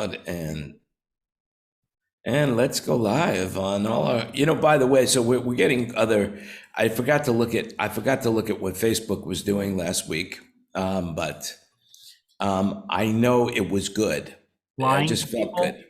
out and let's go live on all our, by the way, so we're getting other, I forgot to look at what Facebook was doing last week. But I know it was good. I Lying just to felt people, good.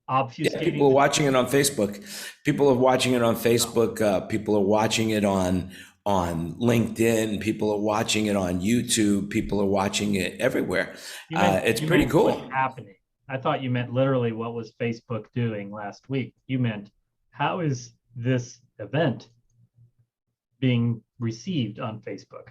Yeah, obfuscating people are the watching it truth. on Facebook. People are watching it on Facebook. People are watching it on LinkedIn. People are watching it on YouTube. People are watching it everywhere. It's You pretty meant what's cool. happening. I thought you meant literally what was Facebook doing last week. You meant how is this event being received on Facebook?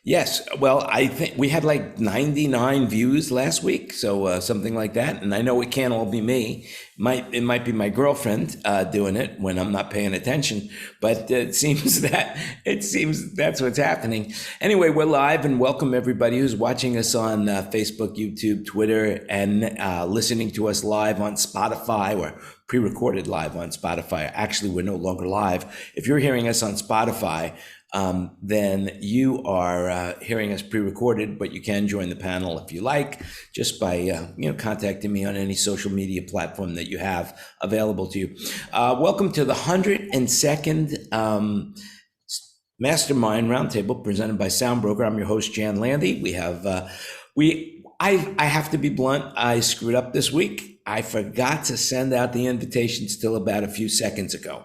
Yes, well, I think we had like 99 views last week, so something like that. And I know it can't all be me. It might be my girlfriend doing it when I'm not paying attention. But it seems that's what's happening. Anyway, we're live, and welcome everybody who's watching us on Facebook, YouTube, Twitter, and listening to us live on Spotify or pre-recorded live on Spotify. Actually, we're no longer live. If you're hearing us on Spotify, then you are hearing us pre-recorded, but you can join the panel if you like, just by contacting me on any social media platform that you have available to you. Welcome to the 102nd MasterMind Roundtable presented by SoundBroker. I'm your host, Jan Landy. We have I have to be blunt. I screwed up this week. I forgot to send out the invitations till about a few seconds ago.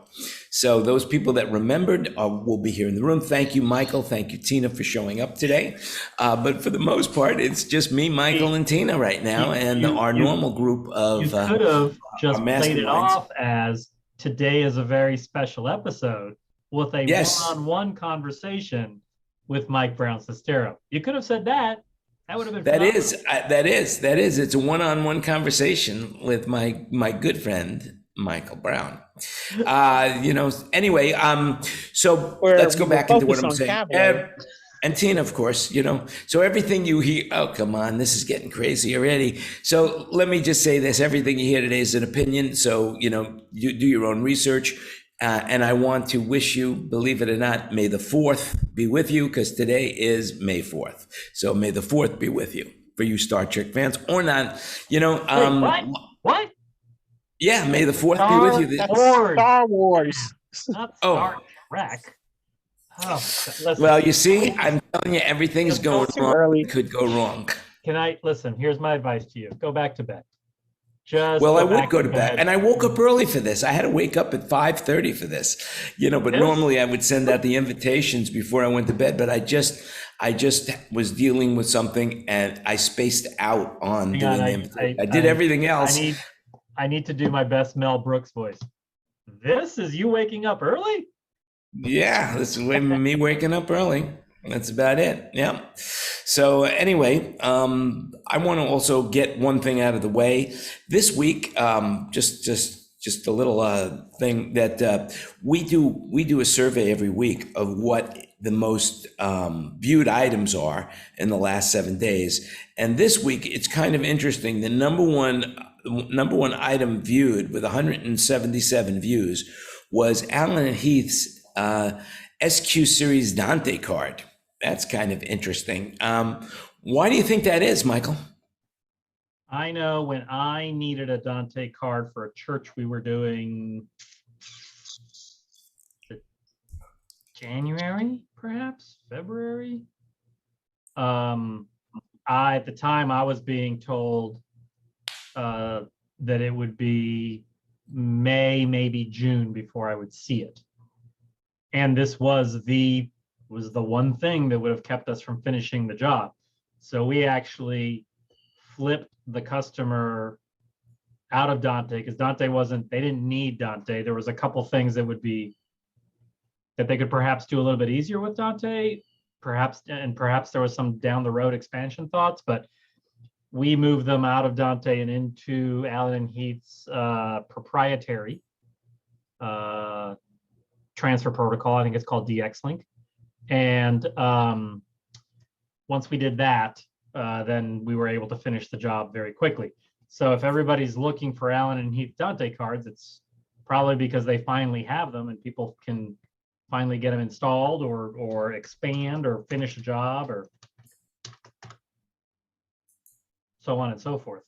So those people that remembered will be here in the room. Thank you, Michael. Thank you, Tina, for showing up today. But for the most part, it's just me, Michael, and Tina right now, and our normal group of You could have just played it masterminds. off as today is a very special episode with a Yes, one-on-one conversation with Mike Brown Sestero. You could have said that. That would have been that phenomenal. is. It's a one-on-one conversation with my good friend Michael Brown. Anyway, so Where let's we go were back into what focused I'm on saying. cavalry. And Tina, of course, so everything you hear, oh, come on, this is getting crazy already. So let me just say this, everything you hear today is an opinion. So, you do your own research. And I want to wish you, believe it or not, May the 4th be with you, because today is May 4th. So May the 4th be with you for you Star Trek fans or not, Wait, what? Yeah, May the 4th be with you. That's Star Wars. Not Oh, Star Trek. Oh, listen. well, you see, I'm telling you, everything's going Too wrong. early. It could go wrong. Can I listen? Here's my advice to you: go back to bed. Just Well, I go would back go to bed, and I woke up early for this. I had to wake up at 5:30 for this, but normally I would send out the invitations before I went to bed, but I just was dealing with something and I spaced out on Hang doing on, the invitation. I did everything else. I need to do my best Mel Brooks voice. This is you waking up early? Yeah, this is me waking up early. That's about it. Yeah. So anyway, I want to also get one thing out of the way this week. Just a little thing that we do a survey every week of what the most viewed items are in the last 7 days, and this week it's kind of interesting. The number one item viewed with 177 views was Alan Heath's SQ Series Dante card. That's kind of interesting. Why do you think that is, Michael? I know when I needed a Dante card for a church we were doing January, perhaps February. At the time I was being told that it would be May, maybe June before I would see it. And this was the one thing that would have kept us from finishing the job. So we actually flipped the customer out of Dante because they didn't need Dante. There was a couple things that they could perhaps do a little bit easier with Dante, perhaps there was some down the road expansion thoughts, but we moved them out of Dante and into Alan Heath's proprietary transfer protocol. I think it's called DX Link. And once we did that, then we were able to finish the job very quickly. So if everybody's looking for Alan and Heath Dante cards, it's probably because they finally have them and people can finally get them installed or expand or finish a job or so on and so forth.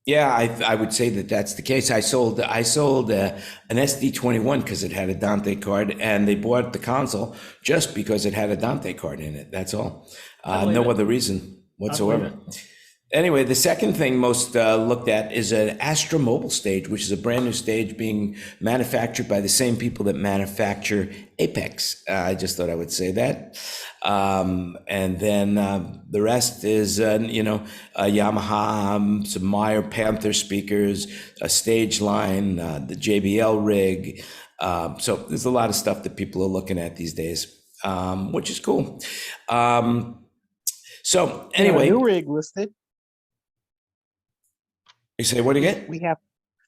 Yeah, I would say that that's the case. I sold an SD21 because it had a Dante card, and they bought the console just because it had a Dante card in it. That's all. I believe No it. other reason I believe whatsoever. it. Anyway, the second thing most looked at is an Astra Mobile stage, which is a brand new stage being manufactured by the same people that manufacture Apex. I just thought I would say that. And then the rest is, a Yamaha, some Meyer Panther speakers, a stage line, the JBL rig. So there's a lot of stuff that people are looking at these days, which is cool. So We have a anyway, new rig listed. you say what again?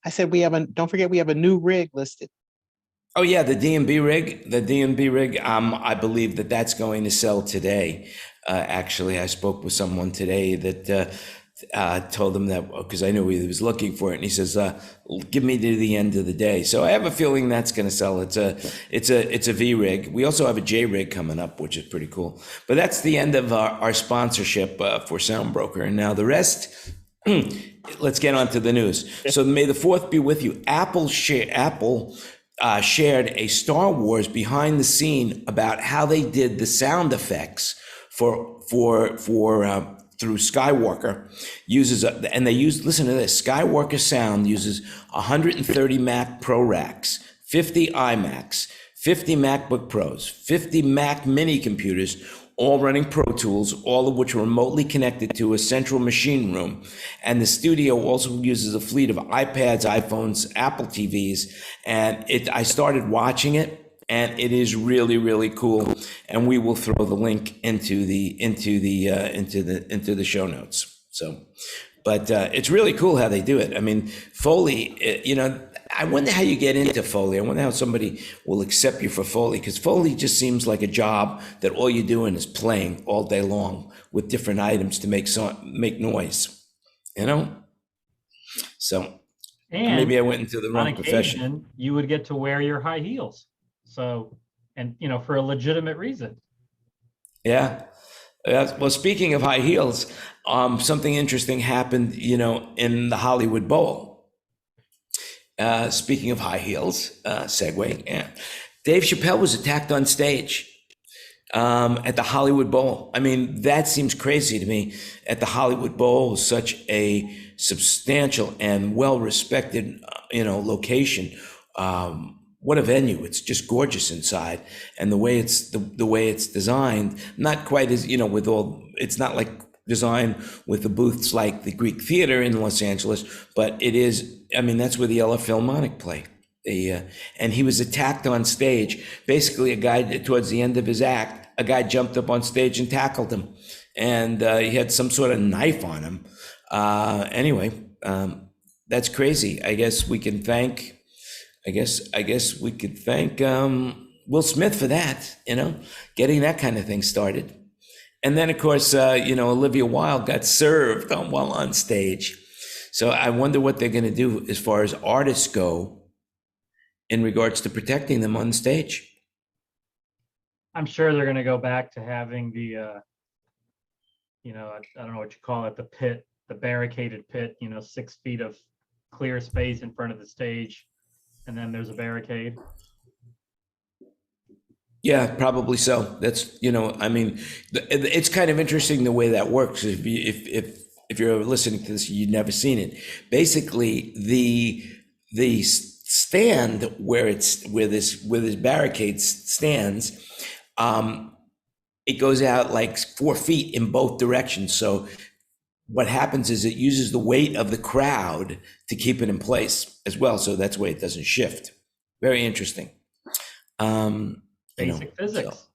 I said don't forget we have a new rig listed. Oh yeah, the D&B rig. The D&B rig. I believe that that's going to sell today. Actually, I spoke with someone today that told him that because I knew he was looking for it, and he says, "Give me to the end of the day." So I have a feeling that's going to sell. It's a V rig. We also have a J rig coming up, which is pretty cool. But that's the end of our sponsorship for SoundBroker, and now the rest. Let's get on to the news. So may the 4th be with you. Apple shared a Star Wars behind the scene about how they did the sound effects for through Skywalker. Listen to this. Skywalker Sound uses 130 Mac Pro racks, 50 iMacs, 50 MacBook Pros, 50 Mac mini computers, all running Pro Tools, all of which are remotely connected to a central machine room. And the studio also uses a fleet of iPads, iPhones, Apple TVs. And I started watching it, and it is really, really cool. And we will throw the link into the show notes. So, but it's really cool how they do it. I mean, Foley, I wonder how you get into Foley. I wonder how somebody will accept you for Foley, because Foley just seems like a job that all you're doing is playing all day long with different items to make noise, So And maybe I went into the on wrong profession. occasion, you would get to wear your high heels. So, and for a legitimate reason. Yeah. Well, speaking of high heels, something interesting happened, in the Hollywood Bowl. Speaking of high heels, segue, yeah. Dave Chappelle was attacked on stage at the Hollywood Bowl. I mean, that seems crazy to me. At the Hollywood Bowl, such a substantial and well-respected, location. What a venue! It's just gorgeous inside, and the way it's designed, not quite as it's not like designed with the booths like the Greek Theater in Los Angeles, but it is. I mean, that's where the LA Philharmonic play. And he was attacked on stage. Basically, a guy towards the end of his act, a guy jumped up on stage and tackled him, and he had some sort of knife on him. Anyway, that's crazy. I guess we can thank. I guess we could thank Will Smith for that. Getting that kind of thing started. And then, of course, Olivia Wilde got served while on stage. So I wonder what they're going to do as far as artists go in regards to protecting them on stage. I'm sure they're going to go back to having the, I don't know what you call it, the pit, the barricaded pit, 6 feet of clear space in front of the stage. And then there's a barricade. Yeah, probably so. That's, it's kind of interesting the way that works. If you're listening to this, you've never seen it. Basically, the stand where this barricade stands, it goes out like 4 feet in both directions. So what happens is it uses the weight of the crowd to keep it in place as well. So that's why it doesn't shift. Very interesting. Basic physics.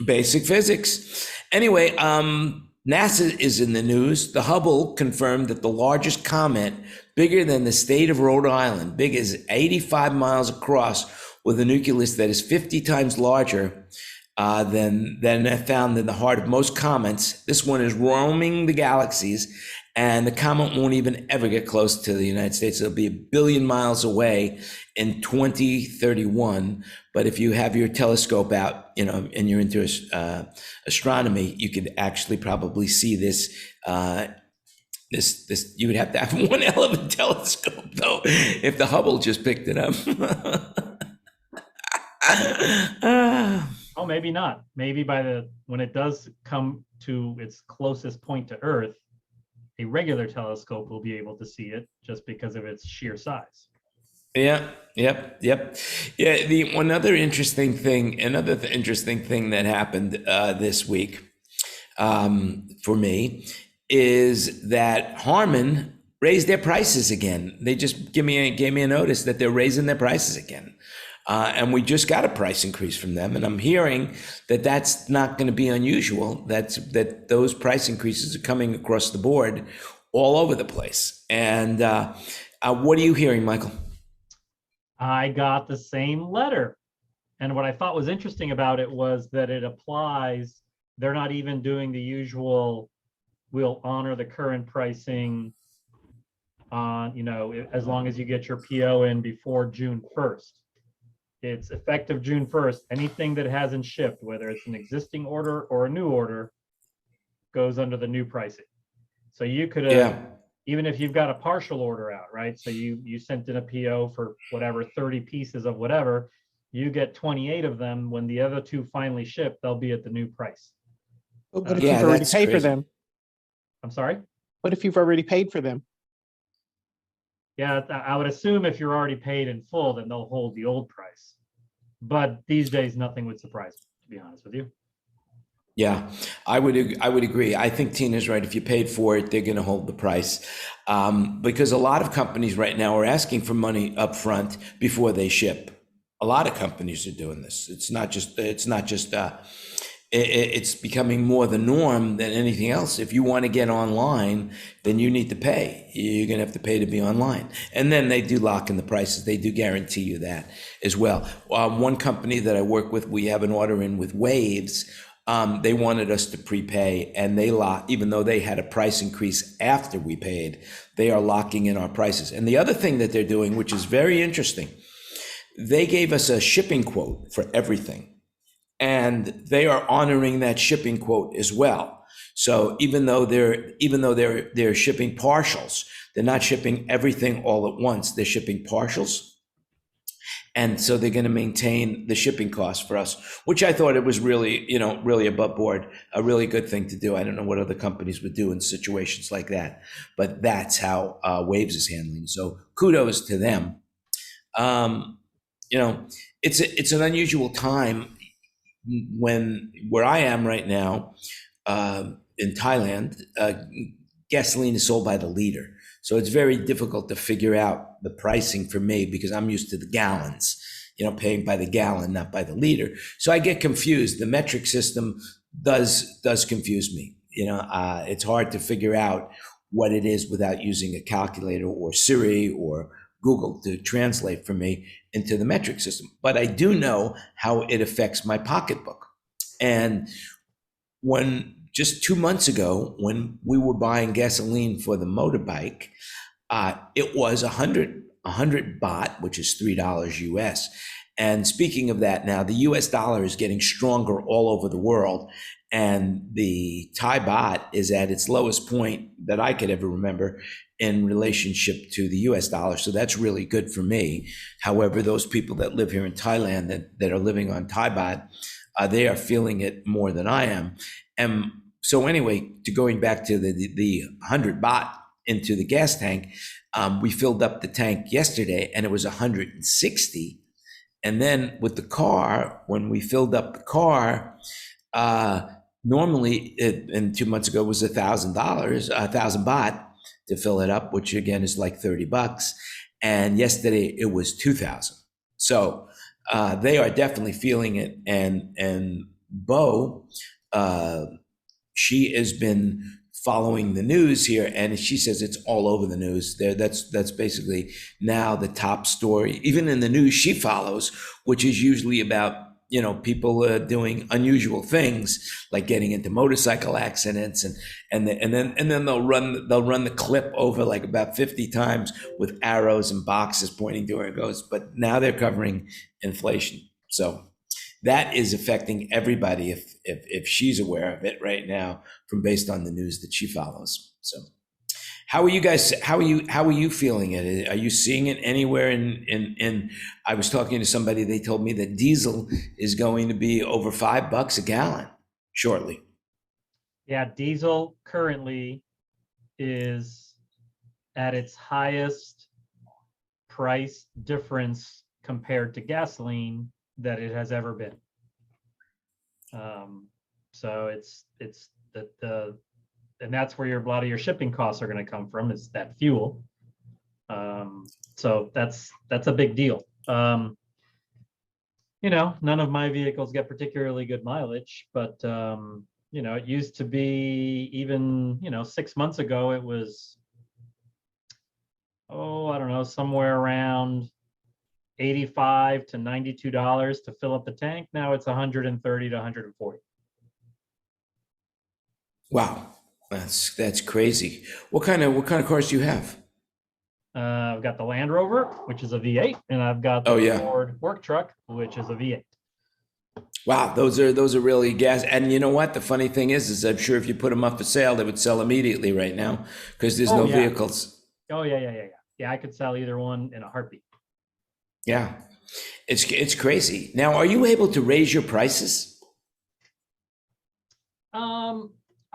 Basic physics. Anyway, NASA is in the news. The Hubble confirmed that the largest comet, bigger than the state of Rhode Island, big as 85 miles across, with a nucleus that is 50 times larger than found in the heart of most comets. This one is roaming the galaxies, and the comet won't even ever get close to the United States. It'll be 1 billion miles away in 2031. But if you have your telescope out, and you're into astronomy, you could actually probably see this This you would have to have one hell of a telescope though, if the Hubble just picked it up. Oh, maybe not. Maybe when it does come to its closest point to Earth, a regular telescope will be able to see it just because of its sheer size. Yeah, yep. Yeah, another interesting thing that happened this week for me is that Harman raised their prices again. They just gave me a notice that they're raising their prices again. And we just got a price increase from them, and I'm hearing that that's not going to be unusual. That those price increases are coming across the board, all over the place. And what are you hearing, Michael? I got the same letter, and what I thought was interesting about it was that it applies. They're not even doing the usual. We'll honor the current pricing on, as long as you get your PO in before June 1st. It's effective June 1st. Anything that hasn't shipped, whether it's an existing order or a new order, goes under the new pricing. So you could have, even if you've got a partial order out, right? So you sent in a PO for whatever, 30 pieces of whatever, you get 28 of them. When the other two finally ship, they'll be at the new price. What if you've already paid for them? I'm sorry? What if you've already paid for them? Yeah, I would assume if you're already paid in full, then they'll hold the old price. But these days, nothing would surprise me, to be honest with you. Yeah, I would agree. I think Tina's right. If you paid for it, they're going to hold the price, because a lot of companies right now are asking for money up front before they ship. A lot of companies are doing this. It's not just. It's becoming more the norm than anything else. If you want to get online, then you need to pay. You're going to have to pay to be online. And then they do lock in the prices. They do guarantee you that as well. One company that I work with, we have an order in with Waves. They wanted us to prepay, and even though they had a price increase after we paid, they are locking in our prices. And the other thing that they're doing, which is very interesting, they gave us a shipping quote for everything. And they are honoring that shipping quote as well. So even though they're shipping partials, they're not shipping everything all at once. They're shipping partials, and so they're going to maintain the shipping costs for us, which I thought it was really above board, a really good thing to do. I don't know what other companies would do in situations like that, but that's how Waves is handling. So kudos to them. It's an unusual time. Where I am right now, in Thailand, gasoline is sold by the liter. So it's very difficult to figure out the pricing for me because I'm used to the gallons, paying by the gallon, not by the liter. So I get confused. The metric system does confuse me. It's hard to figure out what it is without using a calculator or Siri or Google to translate for me into the metric system. But I do know how it affects my pocketbook. And just 2 months ago, when we were buying gasoline for the motorbike, it was 100 baht, which is $3 US. And speaking of that, now the US dollar is getting stronger all over the world. And the Thai baht is at its lowest point that I could ever remember in relationship to the US dollar. So that's really good for me. However, those people that live here in Thailand that are living on Thai baht, they are feeling it more than I am. And so anyway, going back to the 100 baht into the gas tank, we filled up the tank yesterday and it was 160. And then with the car, when we filled up the car, normally, and 2 months ago was $1,000, 1,000 baht to fill it up, which again is like $30. And yesterday it was 2,000. So they are definitely feeling it. And Bo, she has been following the news here, and she says it's all over the news. That's basically now the top story, even in the news she follows, which is usually about people doing unusual things like getting into motorcycle accidents, and then they'll run the clip over like about 50 times with arrows and boxes pointing to where it goes. But now they're covering inflation, so that is affecting everybody if she's aware of it right now, from based on the news that she follows. So How are you guys? How are you feeling it? Are you seeing it anywhere? In I was talking to somebody. They told me that diesel is going to be over $5 a gallon shortly. Yeah, diesel currently is at its highest price difference compared to gasoline that it has ever been. So it's the and that's where a lot of your shipping costs are going to come from, is that fuel. So that's a big deal. You know, none of my vehicles get particularly good mileage, but you know, it used to be, even, you know, 6 months ago, it was, I don't know, somewhere around $85 to $92 to fill up the tank. Now it's $130 to $140. Wow, that's crazy. What kind of cars do you have? I've got the Land Rover, which is a V8, and I've got the Oh yeah. Ford work truck, which is a V8. Wow, those are really gas. And you know what? The funny thing is I'm sure if you put them up for sale, they would sell immediately right now because there's no Yeah. vehicles. Oh yeah. Yeah, I could sell either one in a heartbeat. Yeah, it's crazy. Now, are you able to raise your prices?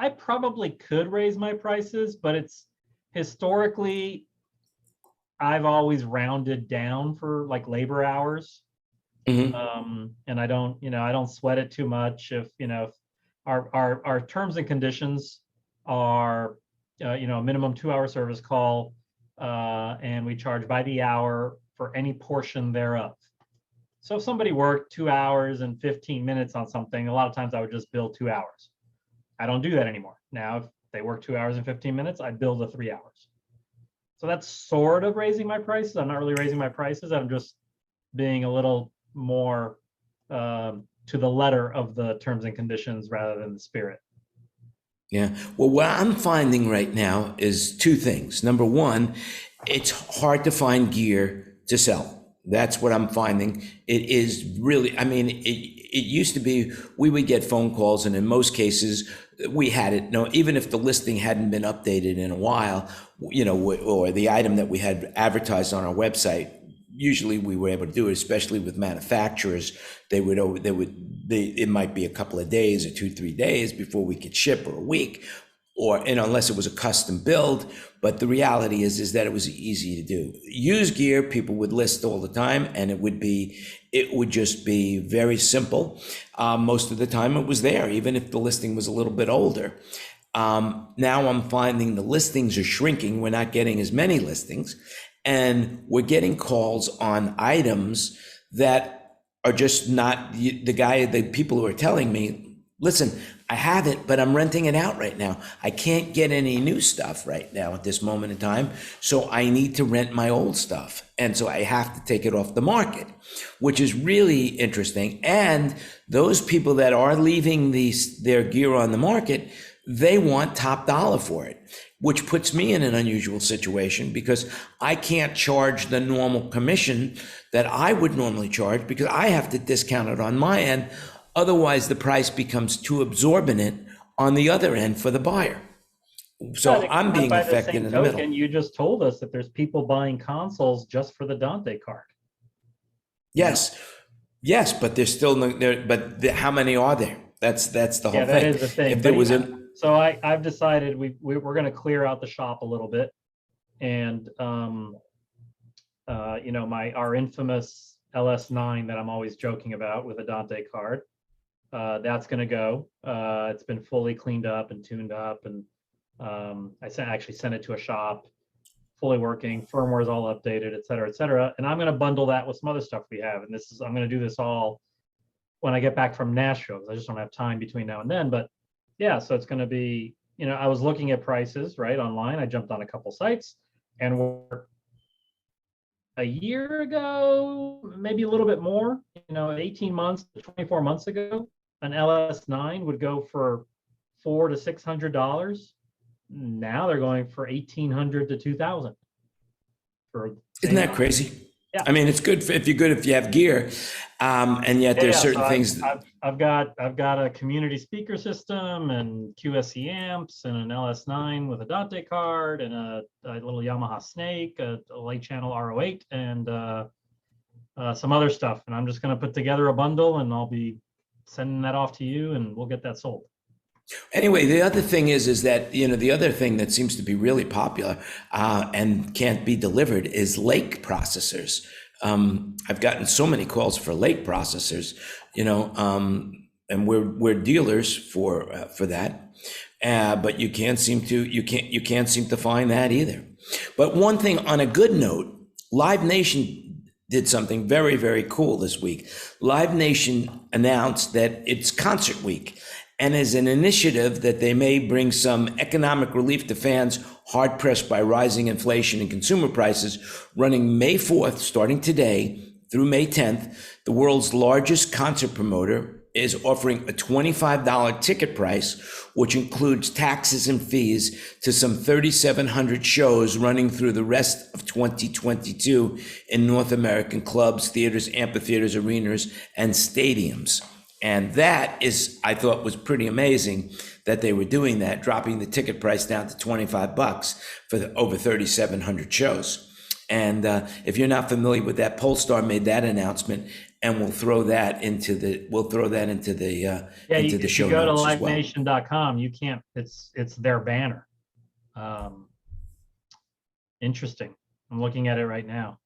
I probably could raise my prices, but it's historically, I've always rounded down for like labor hours. Mm-hmm. And I don't, you know, I don't sweat it too much. If, you know, if our terms and conditions are, you know, a minimum 2-hour service call, and we charge by the hour for any portion thereof. So if somebody worked 2 hours and 15 minutes on something, a lot of times I would just bill 2 hours. I don't do that anymore. Now, if they work 2 hours and 15 minutes, I bill the 3 hours. So that's sort of raising my prices. I'm not really raising my prices. I'm just being a little more to the letter of the terms and conditions rather than the spirit. Yeah. Well, what I'm finding right now is two things. Number one, it's hard to find gear to sell. That's what I'm finding. It is really, I mean, it used to be we would get phone calls, and in most cases we had it. No, even if the listing hadn't been updated in a while, you know, or the item that we had advertised on our website, usually we were able to do it, especially with manufacturers. It might be a couple of days or 2-3 days before we could ship, or a week, or, and unless it was a custom build. But the reality is that it was easy to do. Used gear, people would list all the time, and it would just be very simple. Most of the time it was there, even if the listing was a little bit older. Now I'm finding the listings are shrinking. We're not getting as many listings, and we're getting calls on items that are just not the people who are telling me, listen, I have it, but I'm renting it out right now. I can't get any new stuff right now at this moment in time. So I need to rent my old stuff. And so I have to take it off the market, which is really interesting. And those people that are leaving their gear on the market, they want top dollar for it, which puts me in an unusual situation because I can't charge the normal commission that I would normally charge because I have to discount it on my end. Otherwise, the price becomes too exorbitant on the other end for the buyer. So I'm being affected in the middle. You just told us that there's people buying consoles just for the Dante card. Yes, yes, but there's still how many are there? That's the whole thing. That is the thing. If there was so I've decided we're going to clear out the shop a little bit, and you know, our infamous LS9 that I'm always joking about with a Dante card, that's going to go. It's been fully cleaned up and tuned up, and I actually sent it to a shop, fully working, firmware is all updated, et cetera, et cetera. And I'm going to bundle that with some other stuff we have. And I'm going to do this all when I get back from Nashville, because I just don't have time between now and then. But yeah, so it's going to be, you know, I was looking at prices right online. I jumped on a couple sites, and a year ago, maybe a little bit more, you know, 18 months, 24 months ago, an LS9 would go for $400 to $600. Now they're going for $1,800 to $2,000. Isn't that crazy? Yeah. I mean, it's good if you have gear, and yet there's certain so things. I've got a community speaker system and QSC amps and an LS9 with a Dante card and a little Yamaha Snake, a late channel R08, and some other stuff. And I'm just going to put together a bundle, and I'll be sending that off to you, and we'll get that sold. Anyway, the other thing is that, the other thing that seems to be really popular and can't be delivered is lake processors. I've gotten so many calls for lake processors, and we're dealers for that. But you can't seem to find that either. But one thing on a good note, Live Nation did something very, very cool this week. Live Nation announced that it's Concert Week, and as an initiative that they may bring some economic relief to fans hard pressed by rising inflation and consumer prices, running May 4th, starting today through May 10th, the world's largest concert promoter is offering a $25 ticket price, which includes taxes and fees, to some 3,700 shows running through the rest of 2022 in North American clubs, theaters, amphitheaters, arenas, and stadiums. And that I thought was pretty amazing that they were doing that, dropping the ticket price down to $25 for over 3,700 shows. And if you're not familiar with that, Polestar made that announcement, and we'll throw that into the If show you go to notes as well. livenation.com, you can't. It's their banner. Interesting. I'm looking at it right now.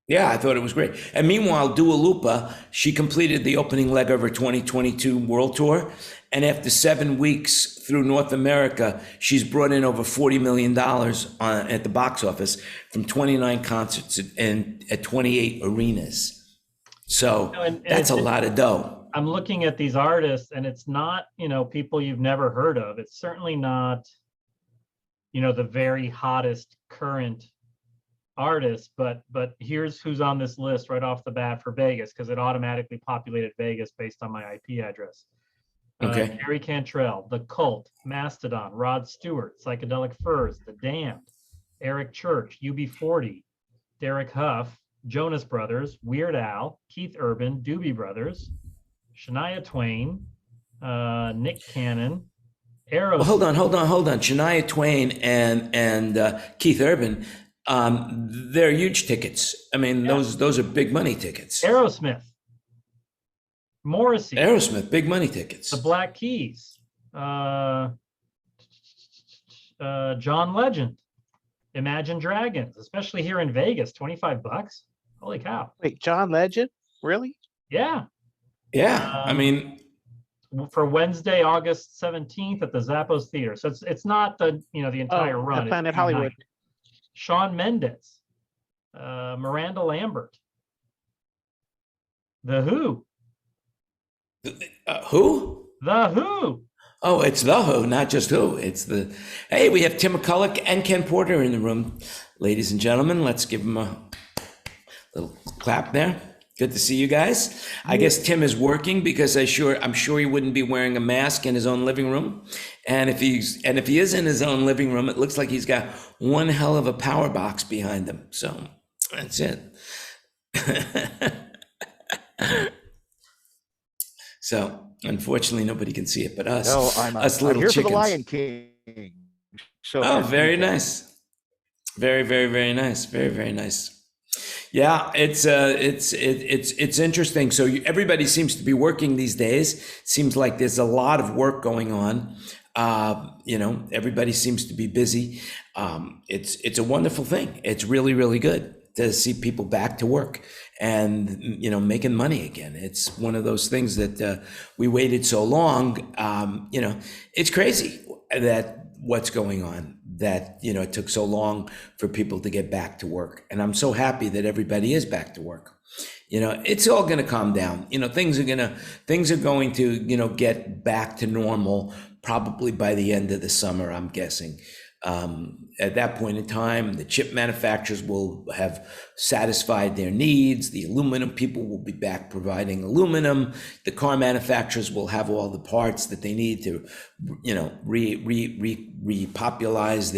Yeah, I thought it was great. And meanwhile, Dua Lipa, she completed the opening leg of her 2022 World Tour. And after 7 weeks through North America, she's brought in over $40 million at the box office from 29 concerts and at 28 arenas. So that's a lot of dough. I'm looking at these artists, and it's not, people you've never heard of. It's certainly not, the very hottest current artists, but here's who's on this list right off the bat for Vegas, because it automatically populated Vegas based on my IP address. Okay. Gary Cantrell, The Cult, Mastodon, Rod Stewart, Psychedelic Furs, The Damned, Eric Church, UB40, Derek Huff, Jonas Brothers, Weird Al, Keith Urban, Doobie Brothers, Shania Twain, Nick Cannon, Aerosmith. Well, hold on. Shania Twain and Keith Urban, they're huge tickets. I mean, those are big money tickets. Aerosmith, Morrissey, big money tickets. The Black Keys, John Legend, Imagine Dragons, especially here in Vegas, $25. Holy cow! Wait, John Legend? Really? Yeah. Yeah, I mean, for Wednesday, August 17th at the Zappos Theater. So it's not the entire run. Planet Hollywood. Shawn Mendes, Miranda Lambert, The Who. Who? The Who. Oh, it's The Who, not just Who. It's the. Hey, we have Tim McCulloch and Ken Porter in the room, ladies and gentlemen. Let's give them a little clap there. Good to see you guys. I guess Tim is working because I'm sure he wouldn't be wearing a mask in his own living room. And if he is in his own living room, it looks like he's got one hell of a power box behind him. So that's it. So unfortunately, nobody can see it but us. No, I'm here for the Lion King. So very nice. Very, very, very nice. Very, very nice. Yeah, it's interesting. So everybody seems to be working these days. Seems like there's a lot of work going on. Everybody seems to be busy. It's a wonderful thing. It's really, really good to see people back to work and making money again. It's one of those things that we waited so long. It's crazy that what's going on, that it took so long for people to get back to work. And I'm so happy that everybody is back to work. It's all going to calm down. Things are going to get back to normal probably by the end of the summer, I'm guessing. At that point in time, the chip manufacturers will have satisfied their needs. The aluminum people will be back providing aluminum. The car manufacturers will have all the parts that they need to, repopulize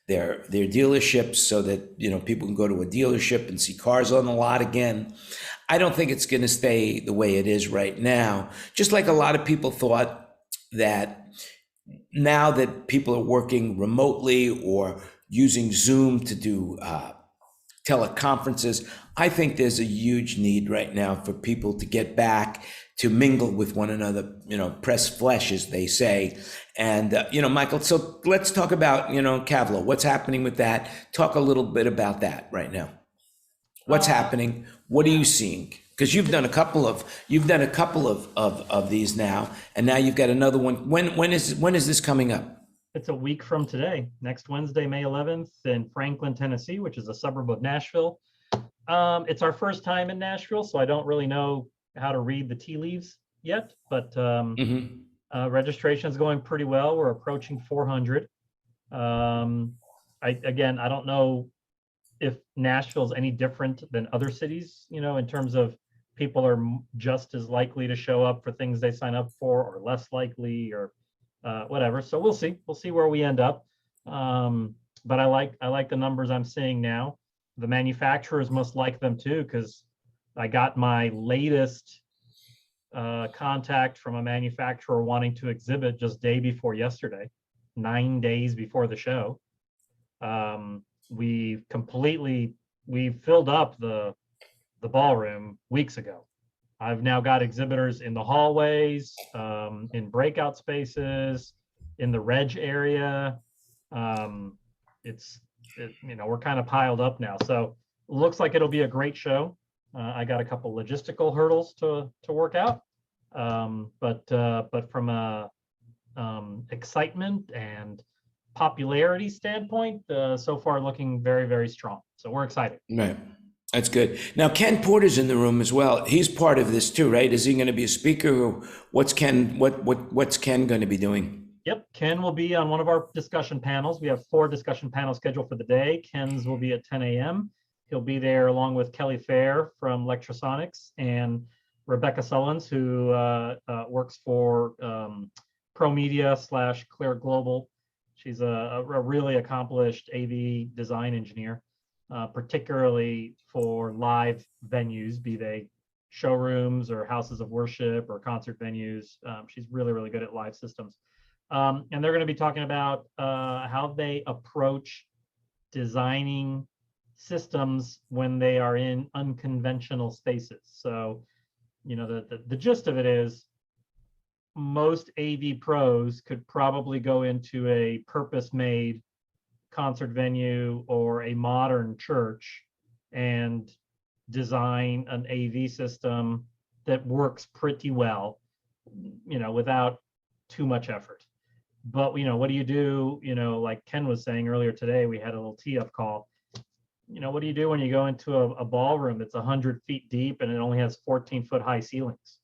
their dealerships so that, people can go to a dealership and see cars on the lot again. I don't think it's going to stay the way it is right now. Just like a lot of people thought that now that people are working remotely or using Zoom to do teleconferences, I think there's a huge need right now for people to get back to mingle with one another, press flesh, as they say. And, Michael, so let's talk about, Kavlo. What's happening with that? Talk a little bit about that right now. What's happening? What are you seeing? Because you've done a couple of these now, and now you've got another one. When is this coming up? It's a week from today, next Wednesday, May 11th, in Franklin, Tennessee, which is a suburb of Nashville. It's our first time in Nashville, so I don't really know how to read the tea leaves yet, but registration is going pretty well. We're approaching 400. I don't know if Nashville is any different than other cities, in terms of people are just as likely to show up for things they sign up for, or less likely, or whatever. So we'll see where we end up. But I like the numbers I'm seeing now. The manufacturers must like them too, because I got my latest contact from a manufacturer wanting to exhibit just day before yesterday, 9 days before the show. We filled up the ballroom weeks ago. I've now got exhibitors in the hallways, in breakout spaces, in the reg area. We're kind of piled up now. So it looks like it'll be a great show. I got a couple logistical hurdles to work out. But from a excitement and popularity standpoint, so far looking very, very strong. So we're excited. Right. That's good. Now, Ken Porter's in the room as well. He's part of this too, right? Is he going to be a speaker, or what's Ken going to be doing? Yep, Ken will be on one of our discussion panels. We have 4 discussion panels scheduled for the day. Ken's will be at 10 a.m. He'll be there along with Kelly Fair from Lectrosonics and Rebecca Sullins, who works for Pro Media / Clear Global. She's a really accomplished AV design engineer, particularly for live venues, be they showrooms or houses of worship or concert venues. She's really, really good at live systems. And they're going to be talking about how they approach designing systems when they are in unconventional spaces. So, the gist of it is most AV pros could probably go into a purpose-made concert venue or a modern church and design an AV system that works pretty well, without too much effort. But, what do you do, like Ken was saying earlier today, we had a little tee-up call. What do you do when you go into a ballroom that's 100 feet deep and it only has 14-foot high ceilings,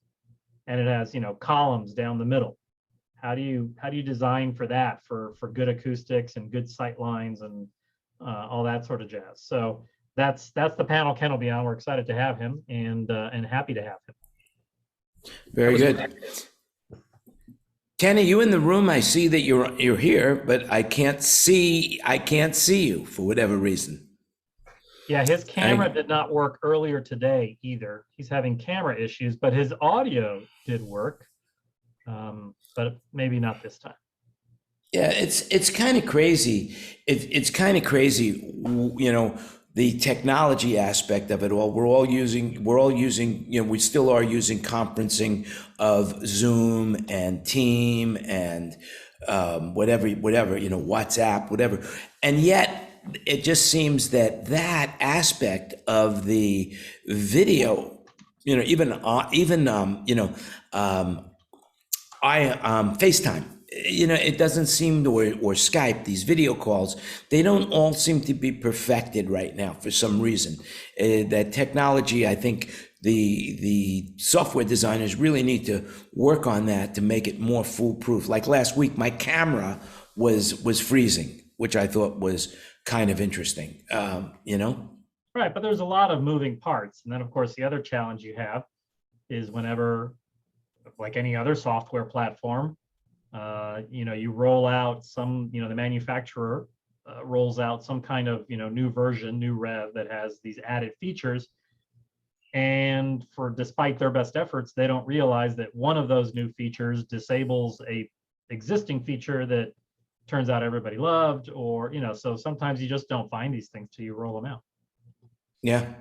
and it has, columns down the middle? How do you design for that, for good acoustics and good sight lines and all that sort of jazz? So that's the panel Ken will be on. We're excited to have him and happy to have him. Very good. Ken, are you in the room? I see that you're here, but I can't see you for whatever reason. Yeah, his camera did not work earlier today either. He's having camera issues, but his audio did work, but maybe not this time. Yeah, it's kind of crazy. It's kind of crazy, the technology aspect of it all. We're all using, we still are using conferencing of Zoom and Team and whatever, WhatsApp, whatever. And yet it just seems that aspect of the video, even FaceTime, it doesn't seem to, or Skype, these video calls, they don't all seem to be perfected right now for some reason. That technology, I think the software designers really need to work on that to make it more foolproof. Like last week, my camera was freezing, which I thought was kind of interesting, Right, but there's a lot of moving parts. And then, of course, the other challenge you have is whenever, like any other software platform, you roll out the manufacturer rolls out some kind of, new version, new rev that has these added features. And despite their best efforts, they don't realize that one of those new features disables a existing feature that turns out everybody loved, or, so sometimes you just don't find these things till you roll them out. Yeah.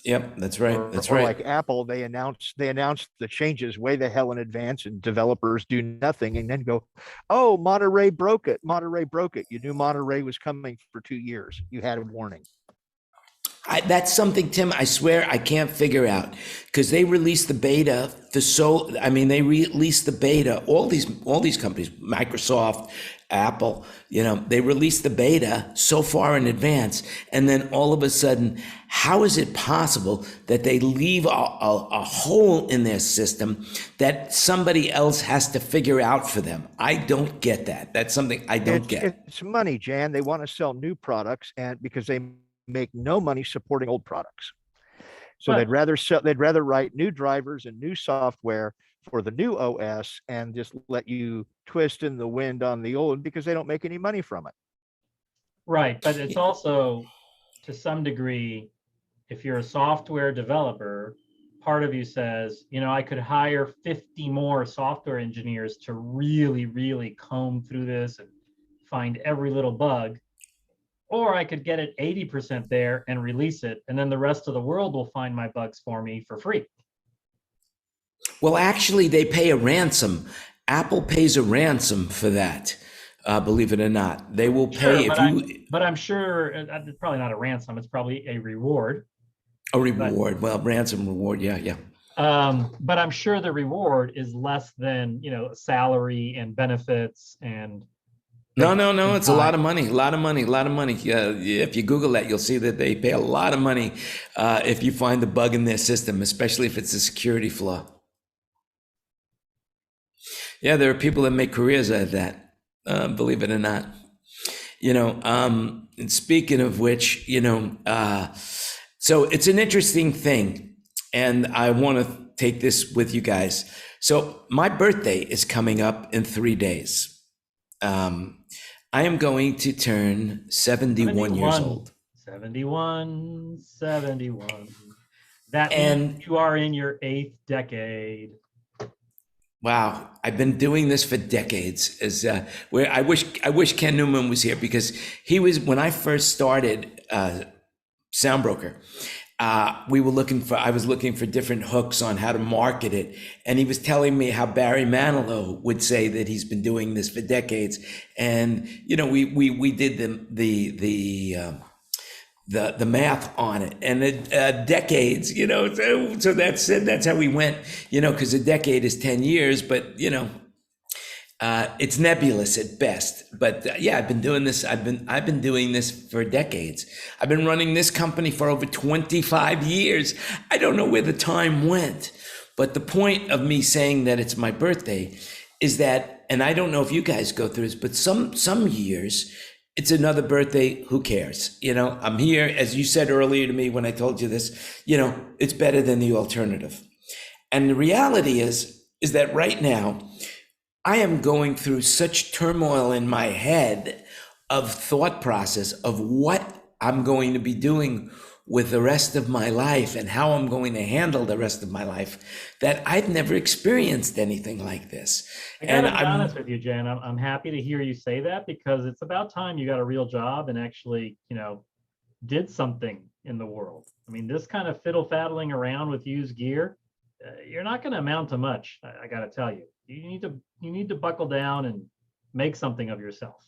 Yep. That's right. That's or right. like Apple, they announced the changes way the hell in advance, and developers do nothing, and then go, "Oh, Monterey broke it. Monterey broke it. You knew Monterey was coming for 2 years. You had a warning." That's something, Tim, I swear I can't figure out, because they released the beta. They released the beta. All these companies, Microsoft, Apple, they released the beta so far in advance, and then all of a sudden, how is it possible that they leave a hole in their system that somebody else has to figure out for them? I don't get that. That's something I don't get. It's money, Jan. They want to sell new products, and because they make no money supporting old products. So they'd rather write new drivers and new software for the new OS and just let you twist in the wind on the old, because they don't make any money from it. Right. But it's also, to some degree, if you're a software developer, part of you says, I could hire 50 more software engineers to really, really comb through this and find every little bug. Or I could get it 80% there and release it, and then the rest of the world will find my bugs for me for free. Well, actually, they pay a ransom. Apple pays a ransom for that. Believe it or not, they will pay But I'm sure it's probably not a ransom. It's probably a reward. A reward. Well, ransom reward. Yeah. But I'm sure the reward is less than, salary and benefits and. No. It's a lot of money. If you Google that, you'll see that they pay a lot of money if you find the bug in their system, especially if it's a security flaw. Yeah, there are people that make careers out of that, believe it or not. And speaking of which, so it's an interesting thing, and I want to take this with you guys. So my birthday is coming up in 3 days. I am going to turn 71 years old. 71. That means you are in your 8th decade. Wow, I've been doing this for decades. Where I wish Ken Newman was here, because he was, when I first started SoundBroker. I was looking for different hooks on how to market it. And he was telling me how Barry Manilow would say that he's been doing this for decades. And, we did the math on it, and decades, so that's how we went, because a decade is 10 years, but, it's nebulous at best. But I've been doing this. I've been doing this for decades. I've been running this company for over 25 years. I don't know where the time went. But the point of me saying that it's my birthday is that, and I don't know if you guys go through this, but some years it's another birthday. Who cares? I'm here, as you said earlier to me when I told you this. It's better than the alternative. And the reality is that right now, I am going through such turmoil in my head of thought process of what I'm going to be doing with the rest of my life and how I'm going to handle the rest of my life, that I've never experienced anything like this. I gotta be honest with you, Jan. I'm happy to hear you say that, because it's about time you got a real job and actually, did something in the world. I mean, this kind of fiddle-faddling around with used gear, you're not going to amount to much. I got to tell you. You need to buckle down and make something of yourself.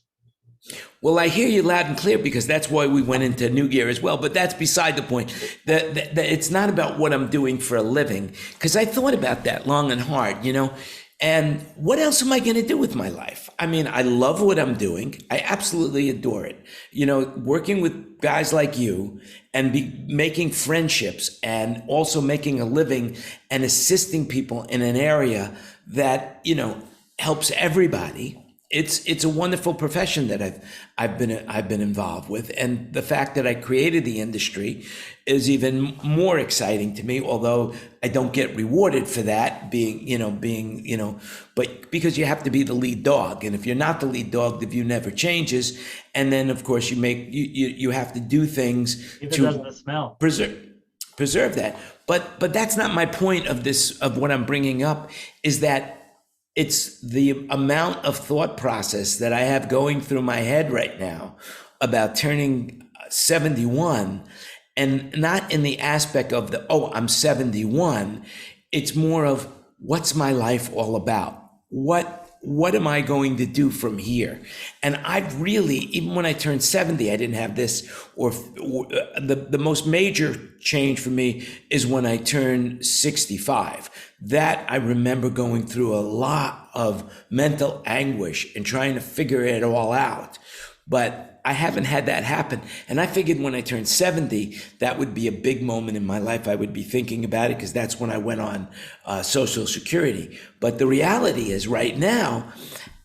Well, I hear you loud and clear, because that's why we went into new gear as well. But that's beside the point. That it's not about what I'm doing for a living, because I thought about that long and hard, And what else am I going to do with my life? I mean, I love what I'm doing. I absolutely adore it. Working with guys like you and making friendships, and also making a living and assisting people in an area that, helps everybody. it's a wonderful profession that I've been involved with, and the fact that I created the industry is even more exciting to me. Although I don't get rewarded for that, but because you have to be the lead dog, and if you're not the lead dog, the view never changes. And then of course you have to do things Neither does the smell. preserve that. But that's not my point of what I'm bringing up, is that it's the amount of thought process that I have going through my head right now about turning 71, and not in the aspect of I'm 71. It's more of, what's my life all about? What am I going to do from here? And I've really, even when I turned 70, I didn't have this, or the most major change for me is when I turned 65. That I remember going through a lot of mental anguish and trying to figure it all out. But I haven't had that happen. And I figured when I turned 70, that would be a big moment in my life. I would be thinking about it because that's when I went on Social Security. But the reality is right now,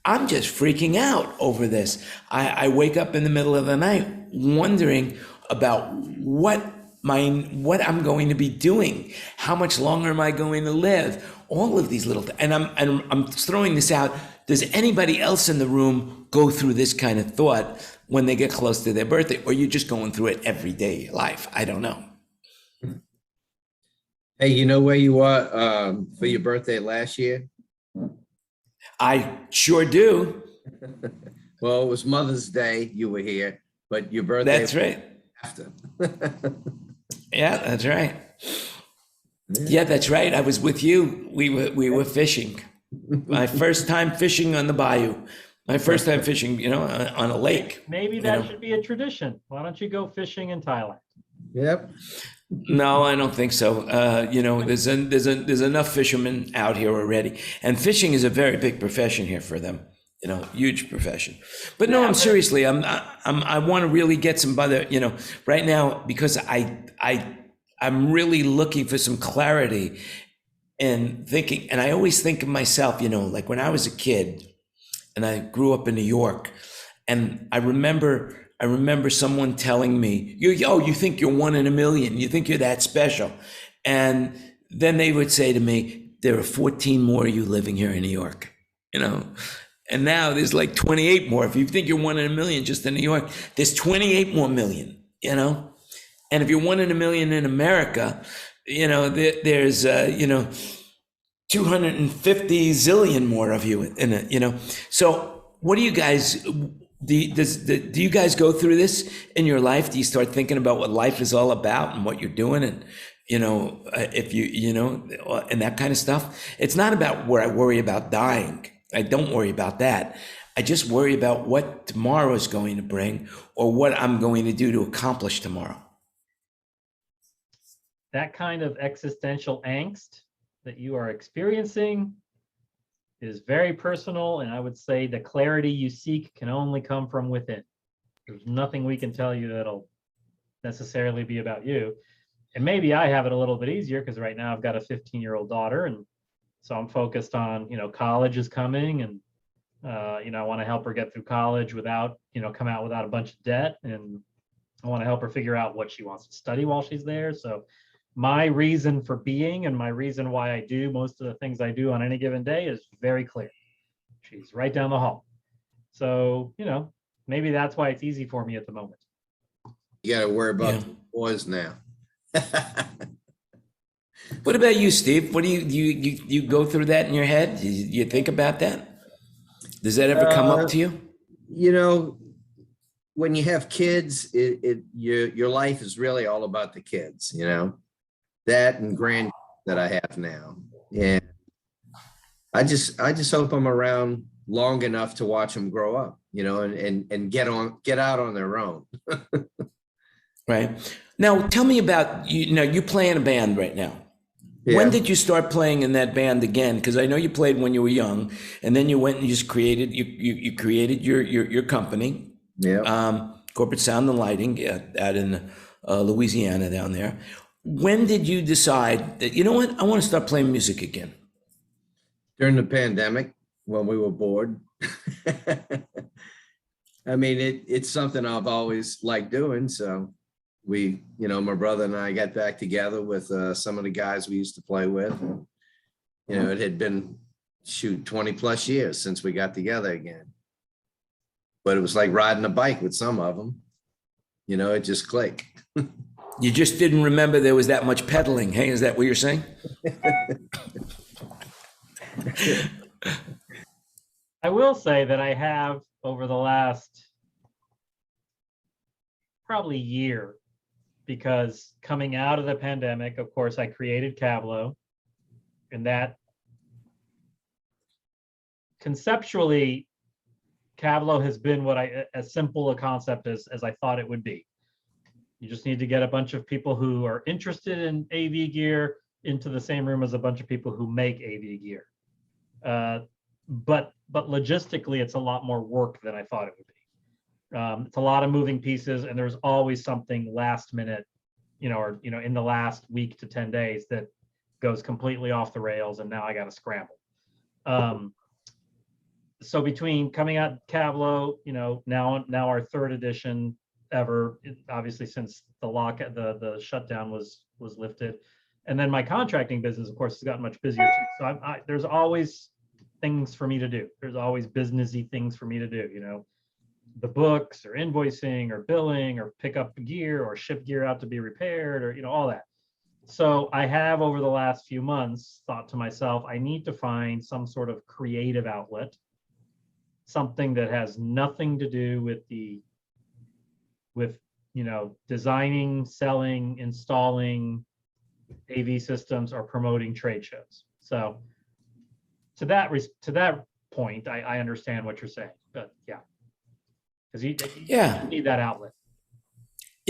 I'm just freaking out over this. I wake up in the middle of the night wondering about what I'm going to be doing. How much longer am I going to live? All of these little, and I'm throwing this out. Does anybody else in the room go through this kind of thought when they get close to their birthday, or you're just going through it every day of life? I don't know. Hey, you know where you are for your birthday last year? I sure do. Well, it was Mother's Day. You were here, but your birthday. That's right. After. Yeah, that's right. Yeah, that's right. I was with you. We were fishing. My first time fishing on the bayou. My first time fishing, on a lake. Maybe that should be a tradition. Why don't you go fishing in Thailand? Yep. No, I don't think so. There's enough fishermen out here already, and fishing is a very big profession here for them. Huge profession. But no, I'm seriously. I want to really get some other. Right now, because I'm really looking for some clarity and thinking. And I always think of myself, like when I was a kid, and I grew up in New York, and I remember someone telling me, you think you're one in a million. You think you're that special. And then they would say to me, there are 14 more of you living here in New York, And now there's like 28 more. If you think you're one in a million just in New York, there's 28 more million, And if you're one in a million in America, there's 250 zillion more of you in it, So what do you guys do you guys go through this in your life? Do you start thinking about what life is all about and what you're doing, and if and that kind of stuff? It's not about where I worry about dying. I don't worry about that. I just worry about what tomorrow is going to bring, or what I'm going to do to accomplish tomorrow. That kind of existential angst that you are experiencing is very personal, and I would say the clarity you seek can only come from within. There's nothing we can tell you that'll necessarily be about you. And maybe I have it a little bit easier because right now I've got a 15-year-old daughter, and so I'm focused on, college is coming, and I want to help her get through college without, come out without a bunch of debt, and I want to help her figure out what she wants to study while she's there. So my reason for being and my reason why I do most of the things I do on any given day is very clear. She's right down the hall. So, maybe that's why it's easy for me at the moment. You got to worry about the boys now. What about you, Steve? What do you go through that in your head? You think about that? Does that ever come up to you? When you have kids, your life is really all about the kids, that and grand that I have now. And I just hope I'm around long enough to watch them grow up, and get out on their own. Right. Now, tell me about, you play in a band right now. Yeah. When did you start playing in that band again? Because I know you played when you were young, and then you went and just created your company. Yeah. Corporate Sound and Lighting out in Louisiana down there. When did you decide that, I want to start playing music again? During the pandemic, when we were bored. I mean, it's something I've always liked doing. So we, my brother and I got back together with some of the guys we used to play with. And, it had been 20 plus years since we got together again. But it was like riding a bike with some of them. It just clicked. You just didn't remember there was that much pedaling. Hey, is that what you're saying? I will say that I have over the last probably year, because coming out of the pandemic, of course, I created Cablo, and that conceptually, Cablo has been as simple a concept as I thought it would be. You just need to get a bunch of people who are interested in AV gear into the same room as a bunch of people who make AV gear. But logistically, it's a lot more work than I thought it would be. It's a lot of moving pieces, and there's always something last minute, or in the last week to 10 days that goes completely off the rails, and now I got to scramble. So between coming out Cablo, now our third edition ever, obviously since the shutdown was lifted, and then my contracting business, of course, has gotten much busier too. So there's always things for me to do. There's always businessy things for me to do. The books or invoicing or billing or pick up gear or ship gear out to be repaired or all that. So I have over the last few months thought to myself, I need to find some sort of creative outlet, something that has nothing to do with designing, selling, installing AV systems or promoting trade shows. So to that point, I understand what you're saying, but yeah, because you need that outlet.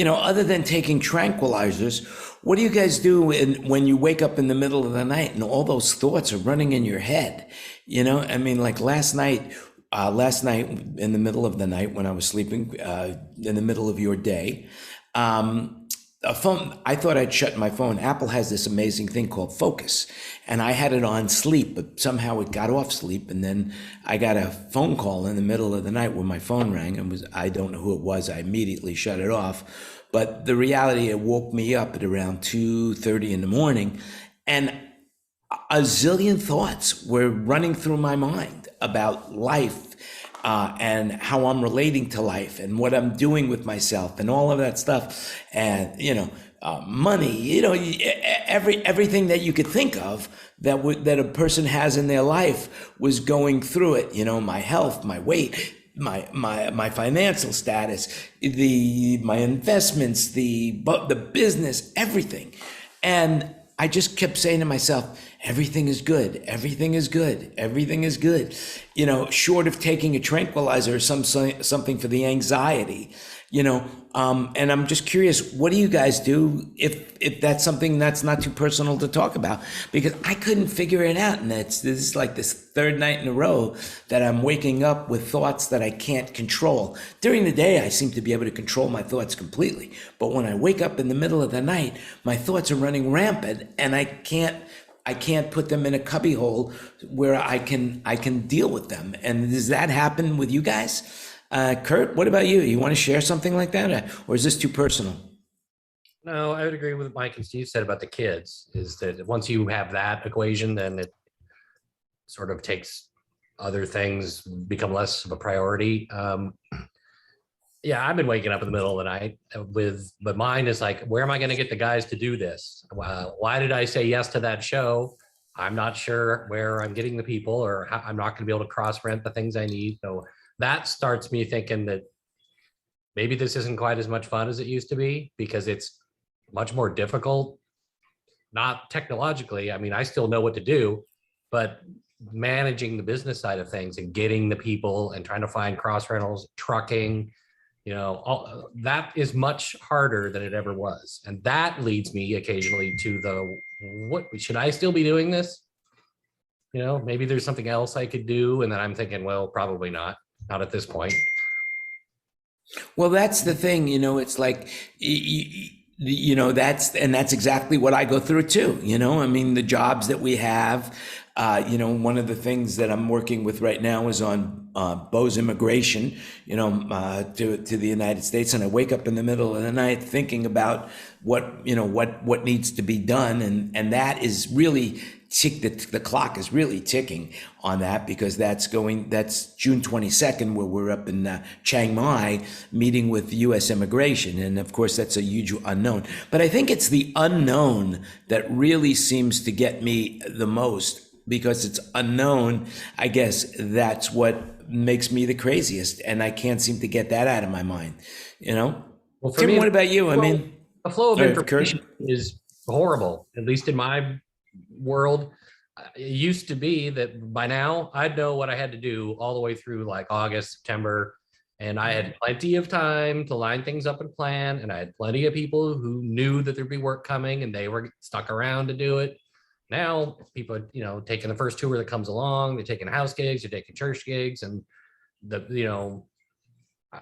Other than taking tranquilizers, what do you guys do when you wake up in the middle of the night and all those thoughts are running in your head? Like last night in the middle of the night when I was sleeping, in the middle of your day, a phone, I thought I'd shut my phone. Apple has this amazing thing called Focus, and I had it on sleep, but somehow it got off sleep. And then I got a phone call in the middle of the night when my phone rang, and I don't know who it was. I immediately shut it off. But the reality, it woke me up at around 2:30 in the morning, and a zillion thoughts were running through my mind about life, and how I'm relating to life and what I'm doing with myself and all of that stuff. And, money, everything that you could think of that a person has in their life was going through it. My health, my weight, my financial status, my investments, the business, everything. And I just kept saying to myself, everything is good. Everything is good. Everything is good. Short of taking a tranquilizer or something for the anxiety, and I'm just curious, what do you guys do if that's something that's not too personal to talk about? Because I couldn't figure it out. And this is like this third night in a row that I'm waking up with thoughts that I can't control. During the day, I seem to be able to control my thoughts completely. But when I wake up in the middle of the night, my thoughts are running rampant, and I can't put them in a cubbyhole where I can deal with them. And does that happen with you guys? Kurt, what about you? You want to share something like that, or is this too personal? No, I would agree with Mike and Steve said about the kids, is that once you have that equation, then it sort of takes other things become less of a priority. Yeah, I've been waking up in the middle of the night but mine is like, where am I going to get the guys to do this? Why did I say yes to that show? I'm not sure where I'm getting the people, or how, I'm not going to be able to cross rent the things I need. So that starts me thinking that maybe this isn't quite as much fun as it used to be, because it's much more difficult. Not technologically. I mean, I still know what to do, but managing the business side of things and getting the people and trying to find cross rentals, trucking, all, that is much harder than it ever was. And that leads me occasionally to what should I still be doing this? Maybe there's something else I could do. And then I'm thinking, well, probably not at this point. Well, that's the thing, it's like, that's exactly what I go through too. I mean, the jobs that we have, One of the things that I'm working with right now is on Bo's immigration, to the United States. And I wake up in the middle of the night thinking about what needs to be done. And that is really the clock is really ticking on that, because that's June 22nd, where we're up in Chiang Mai meeting with U.S. immigration. And of course, that's a huge unknown. But I think it's the unknown that really seems to get me the most, because it's unknown. I guess that's what makes me the craziest. And I can't seem to get that out of my mind, Well, for Tim, me, what about you? the flow of Kurt? information is horrible, at least in my world. It used to be that by now I'd know what I had to do all the way through like August, September, and I had plenty of time to line things up and plan. And I had plenty of people who knew that there'd be work coming and they were stuck around to do it. Now people are, taking the first tour that comes along, they're taking house gigs, they're taking church gigs, and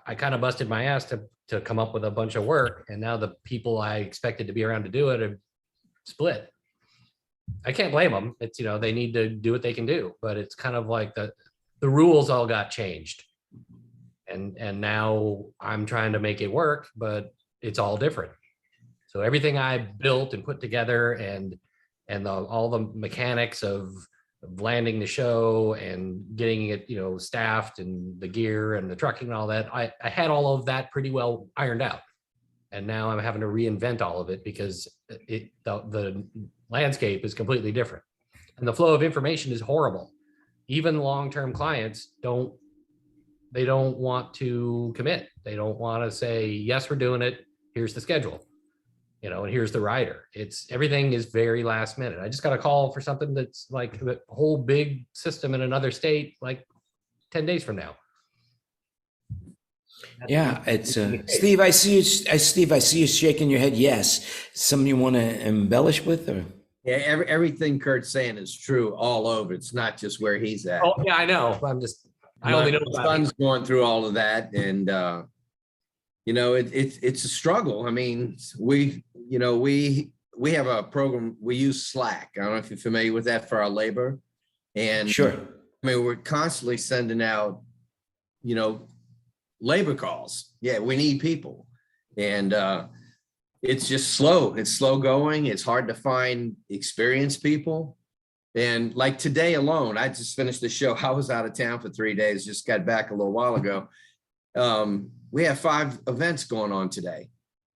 I kind of busted my ass to come up with a bunch of work. And now the people I expected to be around to do it are split. I can't blame them. It's, they need to do what they can do, but it's kind of like the rules all got changed. And now I'm trying to make it work, but it's all different. So everything I built and put together and all the mechanics of landing the show and getting it, staffed, and the gear and the trucking and all that, I had all of that pretty well ironed out. And now I'm having to reinvent all of it because the landscape is completely different. And the flow of information is horrible. Even long-term clients don't want to commit. They don't want to say, yes, we're doing it. Here's the schedule, and here's the rider. Everything is very last minute. I just got a call for something that's like the whole big system in another state, like 10 days from now. Yeah, it's Steve. I see you shaking your head. Yes, something you want to embellish with, or Yeah, everything Kurt's saying is true all over. It's not just where he's at. Oh yeah, I know. I only know My about son's going through all of that, and it's a struggle. I mean, we have a program. We use Slack. I don't know if you're familiar with that for our labor, and sure. I mean, we're constantly sending out, labor calls. Yeah, we need people, and it's just slow. It's slow going. It's hard to find experienced people. And like today alone, I just finished the show. I was out of town for 3 days, just got back a little while ago. We have 5 events going on today,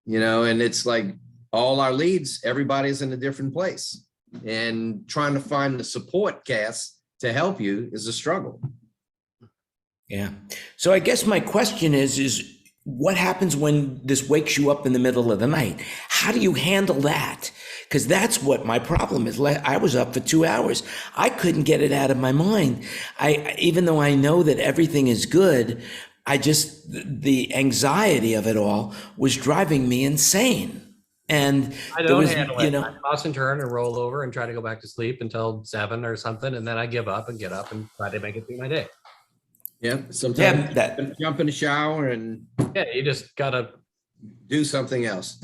and it's like all our leads, everybody's in a different place, and trying to find the support cast to help you is a struggle. Yeah. So I guess my question is what happens when this wakes you up in the middle of the night? How do you handle that? Because that's what my problem is. I was up for 2 hours. I couldn't get it out of my mind. Even though I know that everything is good, the anxiety of it all was driving me insane. And I don't handle it. I toss and turn and roll over and try to go back to sleep until 7 or something. And then I give up and get up and try to make it through my day. Yeah. Sometimes jump in the shower and you just gotta do something else.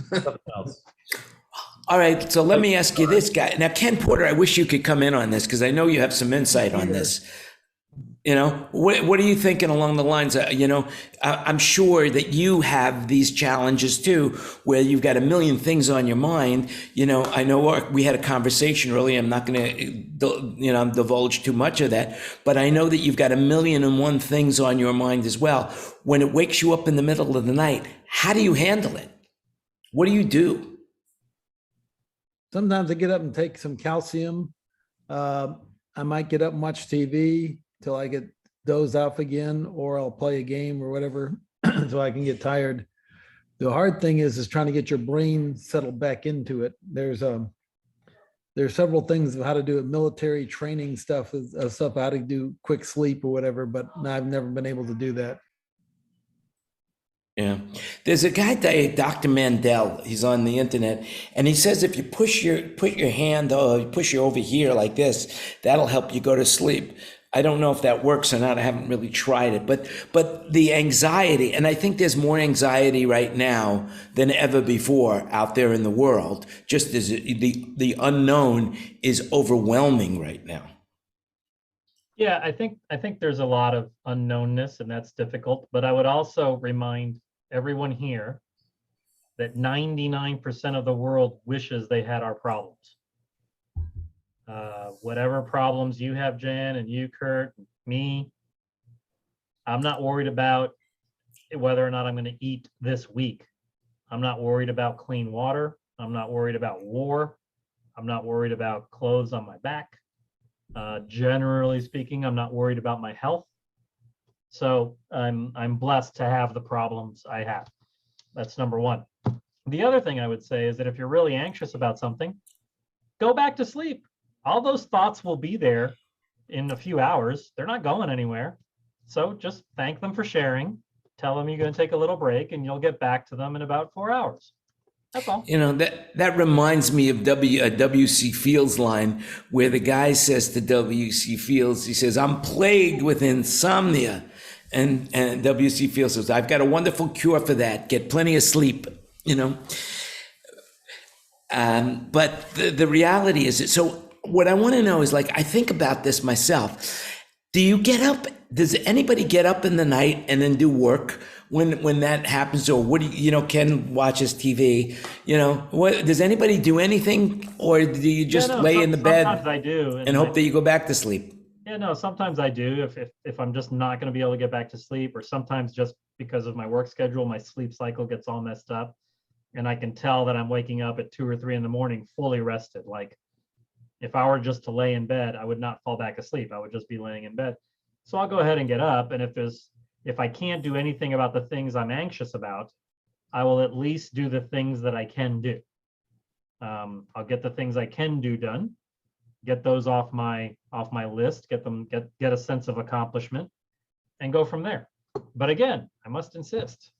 All right. So let me ask you this, guy. Now, Ken Porter, I wish you could come in on this because I know you have some insight on this. What are you thinking along the lines of, I'm sure that you have these challenges too, where you've got a million things on your mind. I know we had a conversation earlier. I'm not going to, divulge too much of that, but I know that you've got 1,000,001 things on your mind as well. When it wakes you up in the middle of the night, how do you handle it? What do you do? Sometimes I get up and take some calcium. I might get up and watch TV till I get dozed off again, or I'll play a game or whatever so I can get tired. The hard thing is trying to get your brain settled back into it. There's several things of how to do it, military training stuff, how to do quick sleep or whatever, but I've never been able to do that. Yeah. There's a guy, Dr. Mandel, he's on the internet, and he says if you put your hand, you push you over here like this, that'll help you go to sleep. I don't know if that works or not. I haven't really tried it, but the anxiety, and I think there's more anxiety right now than ever before out there in the world, just as the unknown is overwhelming right now. Yeah, I think there's a lot of unknownness, and that's difficult. But I would also remind everyone here that 99% of the world wishes they had our problems. Whatever problems you have, Jan, and you, Kurt, me, I'm not worried about whether or not I'm going to eat this week. I'm not worried about clean water. I'm not worried about war. I'm not worried about clothes on my back. Generally speaking, I'm not worried about my health. So I'm blessed to have the problems I have. That's number one. The other thing I would say is that if you're really anxious about something, go back to sleep. All those thoughts will be there in a few hours. They're not going anywhere. So just thank them for sharing. Tell them you're going to take a little break, and you'll get back to them in about 4 hours. That's all. You know, that reminds me of W.C. Fields' line, where the guy says to W.C. Fields, he says, "I'm plagued with insomnia." And W.C. Fields says, "I've got a wonderful cure for that. Get plenty of sleep," you know. But the reality is, so what I want to know is, like, I think about this myself. Do you get up? Does anybody get up in the night and then do work when that happens? Or what do you know, Ken watches TV, you know, what, does anybody do anything? Or do you just lay in the bed Sometimes I do, and hope that you go back to sleep? Yeah, no, sometimes I do if I'm just not going to be able to get back to sleep, or sometimes just because of my work schedule, my sleep cycle gets all messed up, and I can tell that I'm waking up at 2 or 3 in the morning fully rested. Like, if I were just to lay in bed, I would not fall back asleep. I would just be laying in bed. So I'll go ahead and get up, and if I can't do anything about the things I'm anxious about, I will at least do the things that I can do. I'll get the things I can do done, get those off my list, get a sense of accomplishment, and go from there. But again, I must insist,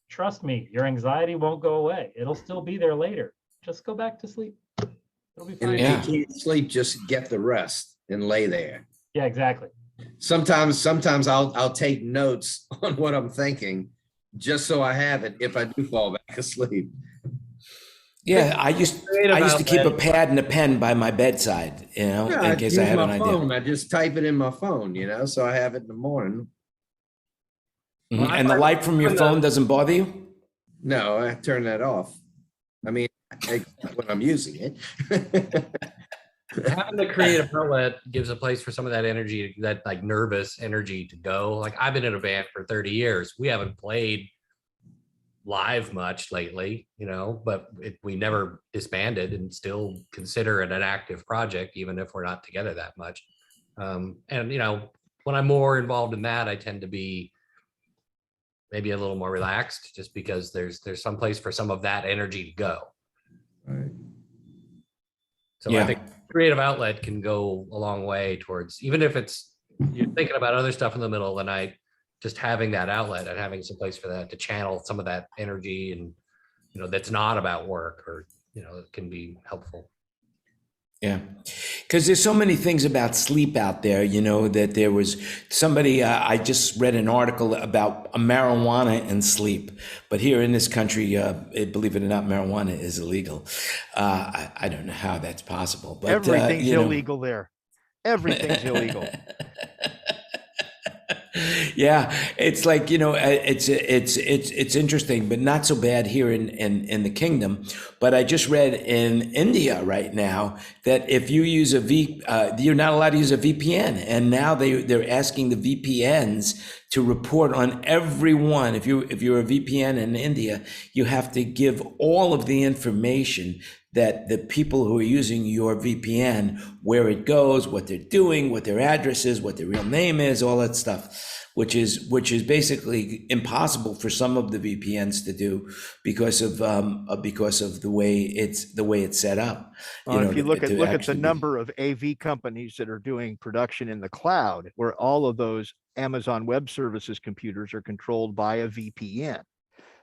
trust me, your anxiety won't go away. It'll still be there later. Just go back to sleep. It'll be And fine. if Yeah. you can't sleep, just get the rest and lay there. Yeah, exactly. Sometimes I'll take notes on what I'm thinking, just so I have it if I do fall back asleep. Yeah, I used to keep a pad and a pen by my bedside, you know, Yeah, in case I had an idea. phone. I just type it in my phone, you know, so I have it in the morning. Mhm. And the light from your phone doesn't bother you? No, I turn that off. I mean, when I'm using it. Having the creative outlet gives a place for some of that energy, that like nervous energy to go. Like, I've been in a band for 30 years. We haven't played live much lately, you know, but we never disbanded and still consider it an active project, even if we're not together that much. And, you know, when I'm more involved in that, I tend to be maybe a little more relaxed, just because there's some place for some of that energy to go. Right. So Yeah. I think creative outlet can go a long way towards, even if it's you're thinking about other stuff in the middle of the night, just having that outlet and having some place for that to channel some of that energy, and, you know, that's not about work, or, you know, it can be helpful. Yeah, because there's so many things about sleep out there, you know, that there was somebody, I just read an article about marijuana and sleep, but here in this country, believe it or not, marijuana is illegal. I don't know how that's possible, but Everything's you know. illegal there. Everything's illegal. Yeah, it's like, you know, it's interesting, but not so bad here in the kingdom. But I just read in India right now that if you use you're not allowed to use a VPN, and now they're asking the VPNs to report on everyone. If you're a VPN in India, you have to give all of the information that the people who are using your VPN, where it goes, what they're doing, what their address is, what their real name is, all that stuff, which is basically impossible for some of the VPNs to do because of the way it's set up. Well, if you look at the actually number of AV companies that are doing production in the cloud, where all of those Amazon Web Services computers are controlled by a VPN.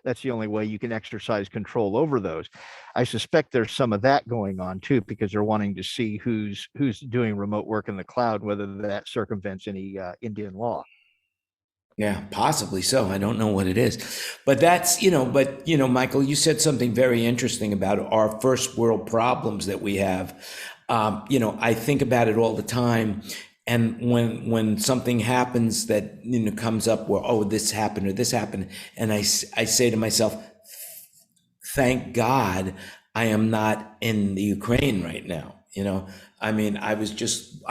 That's the only way you can exercise control over those. I suspect there's some of that going on too, because they're wanting to see who's doing remote work in the cloud, whether that circumvents any Indian law. Yeah, possibly so. I don't know what it is, but that's, you know, Michael, you said something very interesting about our first world problems that we have. You know, I think about it all the time. And when something happens that, you know, comes up where, oh, this happened or this happened, and I say to myself, thank God I am not in the Ukraine right now. You know, I mean, I was just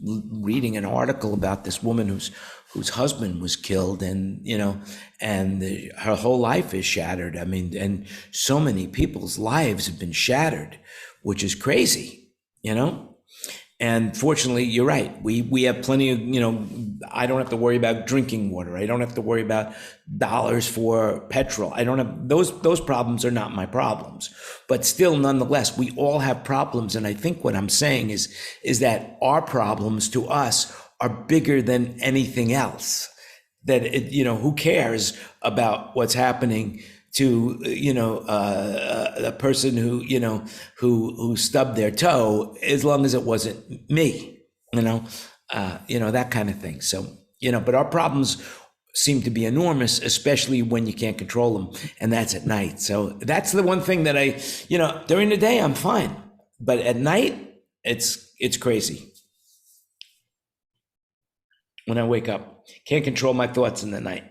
reading an article about this woman whose husband was killed, and, you know, and her whole life is shattered. I mean, and so many people's lives have been shattered, which is crazy, you know? And fortunately, you're right. We have plenty of, you know, I don't have to worry about drinking water. I don't have to worry about dollars for petrol. I don't have those problems are not my problems. But still, nonetheless, we all have problems. And I think what I'm saying is that our problems to us are bigger than anything else. That it, you know, who cares about what's happening to, you know, a person who, you know, who stubbed their toe, as long as it wasn't me, you know, that kind of thing. So, you know, but our problems seem to be enormous, especially when you can't control them, and that's at night. So that's the one thing that I, you know, during the day I'm fine, but at night it's crazy. When I wake up, can't control my thoughts in the night.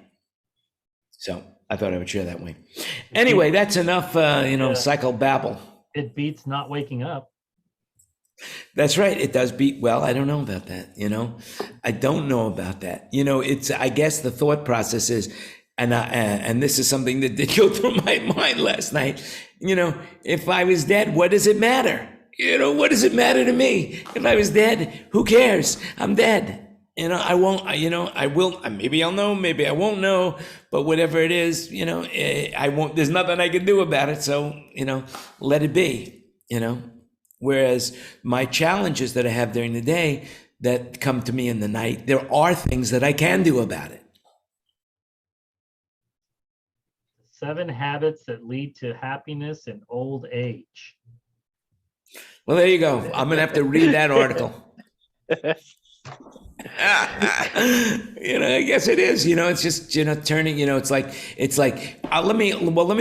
So I thought I would share that way. Anyway, that's enough, psychobabble. It beats not waking up. That's right. It does beat. Well, I don't know about that. You know, I don't know about that. You know, it's, I guess the thought process is, and this is something that did go through my mind last night. You know, if I was dead, what does it matter? You know, what does it matter to me? If I was dead, who cares? I'm dead. You know, I won't, you know, I will, maybe I'll know, maybe I won't know, but whatever it is, you know, I won't, there's nothing I can do about it. So, you know, let it be, you know, whereas my challenges that I have during the day that come to me in the night, there are things that I can do about it. 7 habits that lead to happiness in old age. Well, there you go. I'm going to have to read that article. You know, I guess it is, you know, it's just, you know, turning, you know, it's like, let me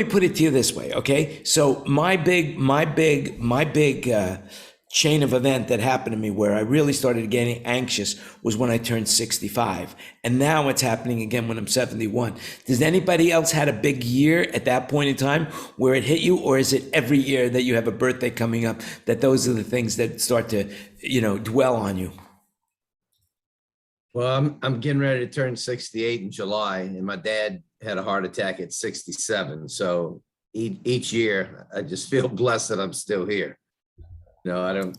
put it to you this way. Okay. So my big chain of event that happened to me where I really started getting anxious was when I turned 65. And now it's happening again when I'm 71. Does anybody else had a big year at that point in time where it hit you? Or is it every year that you have a birthday coming up that those are the things that start to, you know, dwell on you? Well, I'm getting ready to turn 68 in July, and my dad had a heart attack at 67. So each year, I just feel blessed that I'm still here. You know, I don't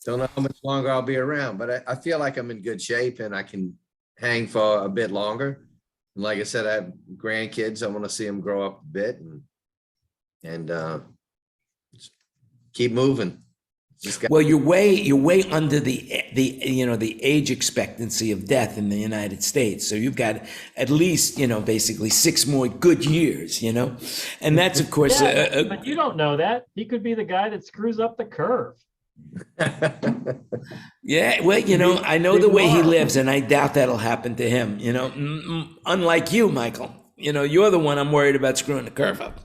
know how much longer I'll be around, but I feel like I'm in good shape and I can hang for a bit longer. And like I said, I have grandkids. I want to see them grow up a bit and just keep moving. Well, you're way under the age expectancy of death in the United States. So you've got at least, you know, basically 6 more good years, you know, and that's of course. Yeah, but you don't know that. He could be the guy that screws up the curve. Yeah, well, you know, I know the way he lives, and I doubt that'll happen to him. You know, unlike you, Michael. You know, you're the one I'm worried about screwing the curve up.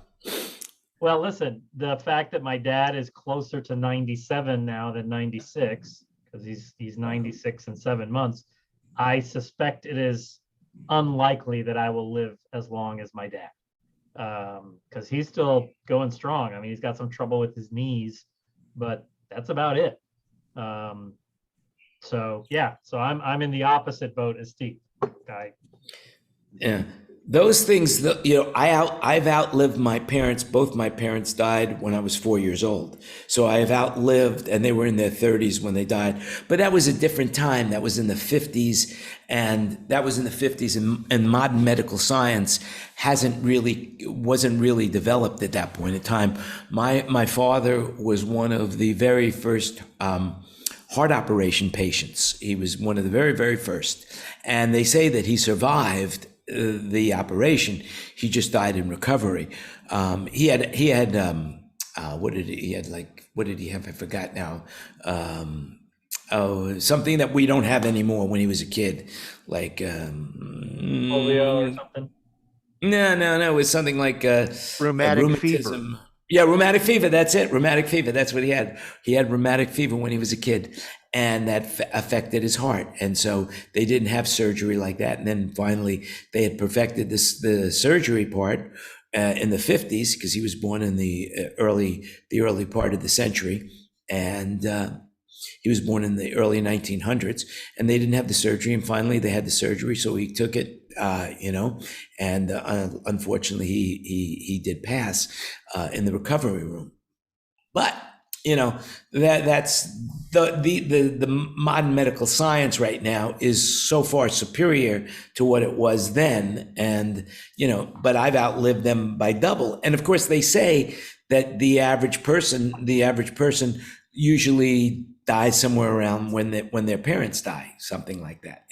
Well, listen, the fact that my dad is closer to 97 now than 96, because he's 96 in 7 months, I suspect it is unlikely that I will live as long as my dad, because he's still going strong. I mean, he's got some trouble with his knees, but that's about it. So yeah, so I'm in the opposite boat as Steve. Yeah. Those things, you know, I've outlived my parents. Both my parents died when I was 4 years old. So I have outlived, and they were in their 30s when they died. But that was a different time. That was in the 50s. And modern medical science wasn't really developed at that point in time. My father was one of the very first heart operation patients. He was one of the very, very first. And they say that he survived the operation. He just died in recovery. What did he have? I forgot now. Something that we don't have anymore when he was a kid, like polio or something. No. It was something like rheumatism. Fever. Yeah, rheumatic fever. That's it. Rheumatic fever. That's what he had. He had rheumatic fever when he was a kid. and that affected his heart. And so they didn't have surgery like that. And then finally, they had perfected the surgery part in the 50s, because he was born in the early part of the century, and he was born in the early 1900s, and they didn't have the surgery. And finally, they had the surgery, so he took it, and unfortunately, he did pass in the recovery room. But that's the modern medical science right now is so far superior to what it was then, and but I've outlived them by double. And of course, they say that the average person usually dies somewhere around when their parents die, something like that.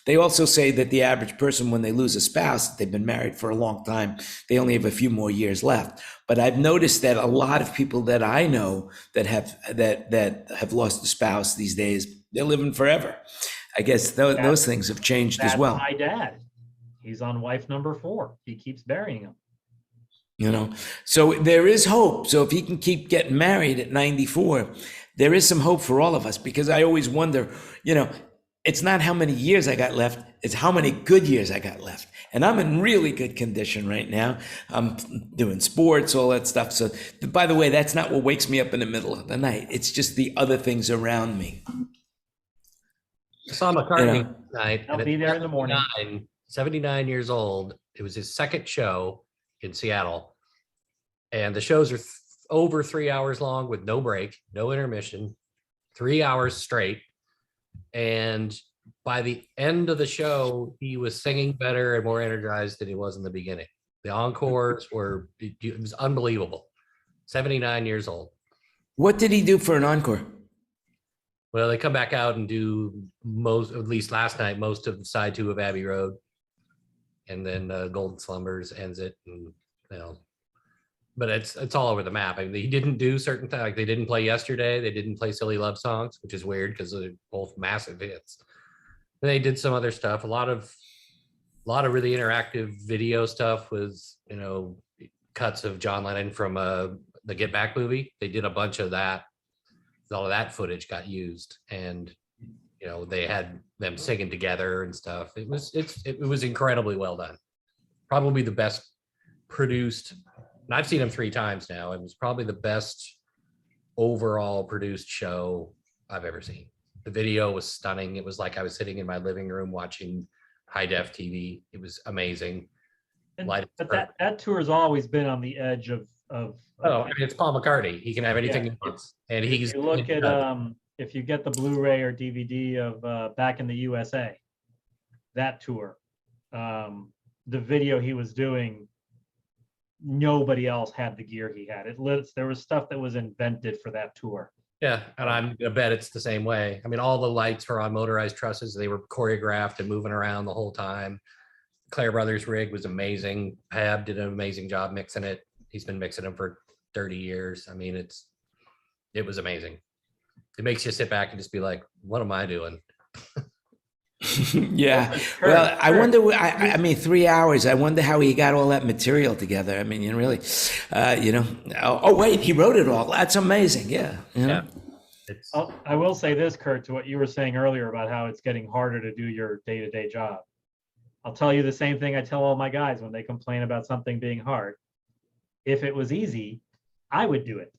They also say that the average person, when they lose a spouse, they've been married for a long time, they only have a few more years left. But I've noticed that a lot of people that I know that have lost a spouse these days, they're living forever. I guess those things have changed as well. That's my dad. He's on wife number 4. He keeps burying them. So there is hope. So if he can keep getting married at 94, there is some hope for all of us, because I always wonder, it's not how many years I got left, it's how many good years I got left. And I'm in really good condition right now. I'm doing sports, all that stuff. So, by the way, that's not what wakes me up in the middle of the night. It's just the other things around me. I saw McCartney tonight. I'll be there in the morning. 79 years old. It was his second show in Seattle. And the shows are over 3 hours long with no break, no intermission, 3 hours straight. And by the end of the show, he was singing better and more energized than he was in the beginning. The encores it was unbelievable. 79 years old. What did he do for an encore? Well, they come back out and do at least last night, most of side 2 of Abbey Road. And then Golden Slumbers ends it. And, but it's all over the map. I mean, he didn't do certain things. Like, they didn't play Yesterday. They didn't play Silly Love Songs, which is weird because they're both massive hits. And they did some other stuff. A lot of really interactive video stuff with, cuts of John Lennon from the Get Back movie. They did a bunch of that. All of that footage got used, and they had them singing together and stuff. It was incredibly well done. Probably the best produced. And I've seen him 3 times now. It was probably the best overall produced show I've ever seen. The video was stunning. It was like I was sitting in my living room watching high def TV. It was amazing. But that tour has always been on the edge of. It's Paul McCartney. He can have anything he wants, and he's. If you look at if you get the Blu-ray or DVD of Back in the USA, that tour, the video he was doing, nobody else had the gear he had. There was stuff that was invented for that tour. Yeah, and I'm gonna bet it's the same way. I mean, all the lights were on motorized trusses. They were choreographed and moving around the whole time. Clare Brothers rig was amazing. Pab did an amazing job mixing it. He's been mixing them for 30 years. I mean, it was amazing. It makes you sit back and just be like, what am I doing? Yeah. Well, I wonder, I mean, 3 hours. I wonder how he got all that material together. I mean, really, oh, wait, he wrote it all. That's amazing. Yeah. Yeah. I will say this, Kurt, to what you were saying earlier about how it's getting harder to do your day-to-day job. I'll tell you the same thing I tell all my guys when they complain about something being hard. If it was easy, I would do it.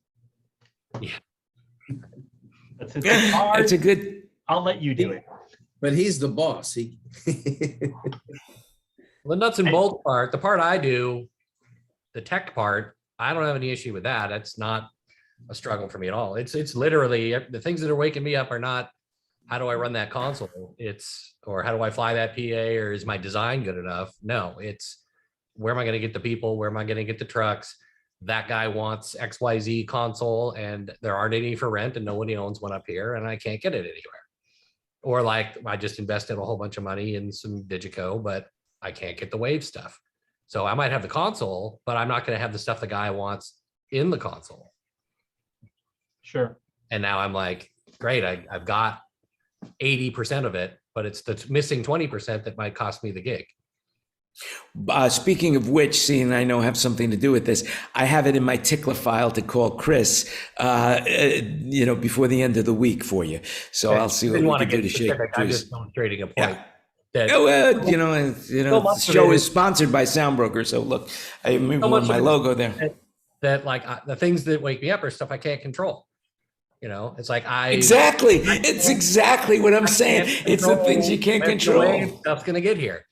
Yeah. But since it's hard, it's a good. I'll let you do it. But he's the boss. The nuts and bolts part, the part I do, the tech part, I don't have any issue with that. That's not a struggle for me at all. It's literally the things that are waking me up are not how do I run that console? Or how do I fly that PA, or is my design good enough? No, it's where am I going to get the people? Where am I going to get the trucks? That guy wants XYZ console and there aren't any for rent and nobody owns one up here and I can't get it anywhere. Or like I just invested a whole bunch of money in some Digico, but I can't get the Wave stuff. So I might have the console, but I'm not going to have the stuff the guy wants in the console. Sure. And now I'm like, great, I've got 80% of it, but it's the missing 20% that might cost me the gig. Speaking of which, seeing I know have something to do with this, I have it in my tickler file to call Chris, before the end of the week for you. So I'll see what Didn't we want to can do get to shake specific. I'm juice. just illustrating a point Yeah. that Oh, so the much of show it is sponsored by SoundBroker. So look, I maybe so want much my of it is logo there. that the things that wake me up are stuff I can't control. It's like Exactly. It's exactly what I'm saying. It's the things you can't control. Stuff's gonna get here.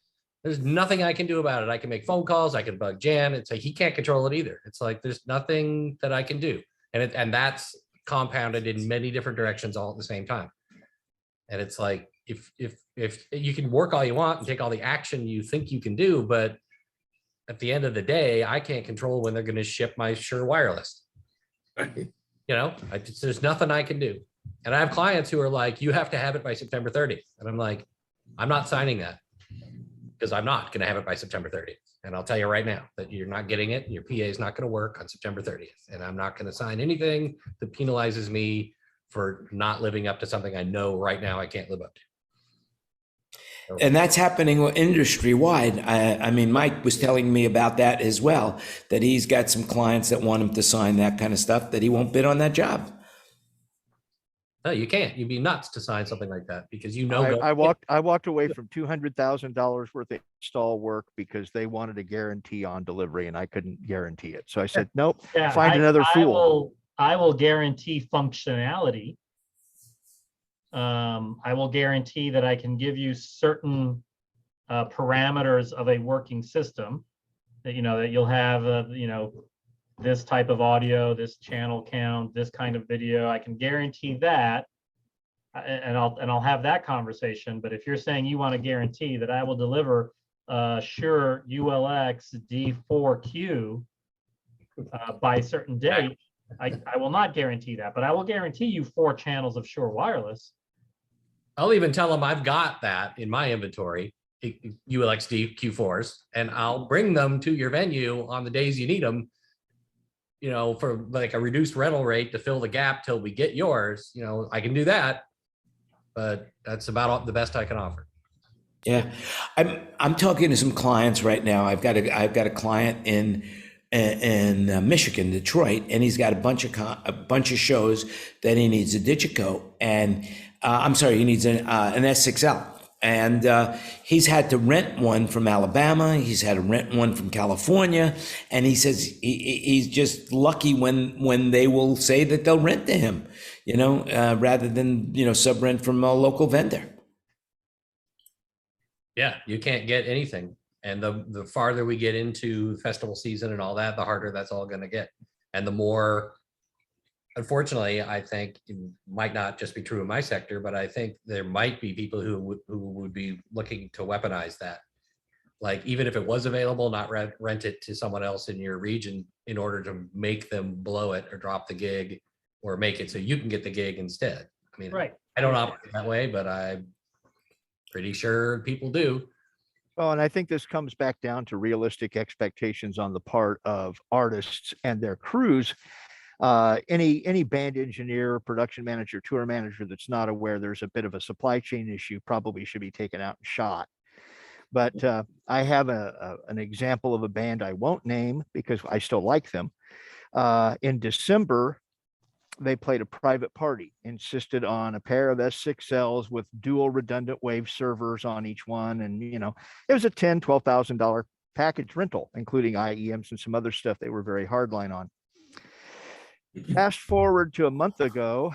There's nothing I can do about it. I can make phone calls. I can bug Jan. It's like he can't control it either. It's like there's nothing that I can do, and that's compounded in many different directions all at the same time. And it's like if you can work all you want and take all the action you think you can do, but at the end of the day, I can't control when they're going to ship my Shure Wireless. There's nothing I can do. And I have clients who are like, you have to have it by September 30th. And I'm like, I'm not signing that because I'm not going to have it by September 30th. And I'll tell you right now that you're not getting it. And your PA is not going to work on September 30th. And I'm not going to sign anything that penalizes me for not living up to something I know right now I can't live up to. And that's happening industry wide. I mean, Mike was telling me about that as well, that he's got some clients that want him to sign that kind of stuff, that he won't bid on that job. No, you can't. You'd be nuts to sign something like that because I walked away from $200,000 worth of install work because they wanted a guarantee on delivery and I couldn't guarantee it. So I said, nope, find another fool. I will guarantee functionality. I will guarantee that I can give you certain parameters of a working system that you'll have this type of audio, this channel count, this kind of video. I can guarantee that, and I'll have that conversation. But if you're saying you want to guarantee that I will deliver Shure ULX D4Q by a certain date, I will not guarantee that. But I will guarantee you 4 channels of Shure Wireless. I'll even tell them I've got that in my inventory, ULXD Q4s, and I'll bring them to your venue on the days you need them, for like a reduced rental rate to fill the gap till we get yours. I can do that, but that's about the best I can offer. Yeah. I'm talking to some clients right now. I've got a client in Michigan, Detroit, and he's got a bunch of shows that he needs a Digico, and he needs an S6L, and he's had to rent one from Alabama. He's had to rent one from California, and he says he's just lucky when they will say that they'll rent to him, rather than sub rent from a local vendor. Yeah, you can't get anything. And the farther we get into festival season and all that, the harder that's all going to get. And the more, unfortunately, I think it might not just be true in my sector, but I think there might be people who would be looking to weaponize that. Like, even if it was available, not rent it to someone else in your region in order to make them blow it or drop the gig or make it so you can get the gig instead. I mean, Right. I don't operate that way, but I'm pretty sure people do. Well, and I think this comes back down to realistic expectations on the part of artists and their crews. Any band engineer, production manager, tour manager that's not aware there's a bit of a supply chain issue probably should be taken out and shot. But I have an example of a band I won't name because I still like them. In December, they played a private party, insisted on a pair of S6Ls with dual redundant wave servers on each one. And, it was a $10,000, $12,000 package rental, including IEMs and some other stuff they were very hardline on. Fast forward to a month ago,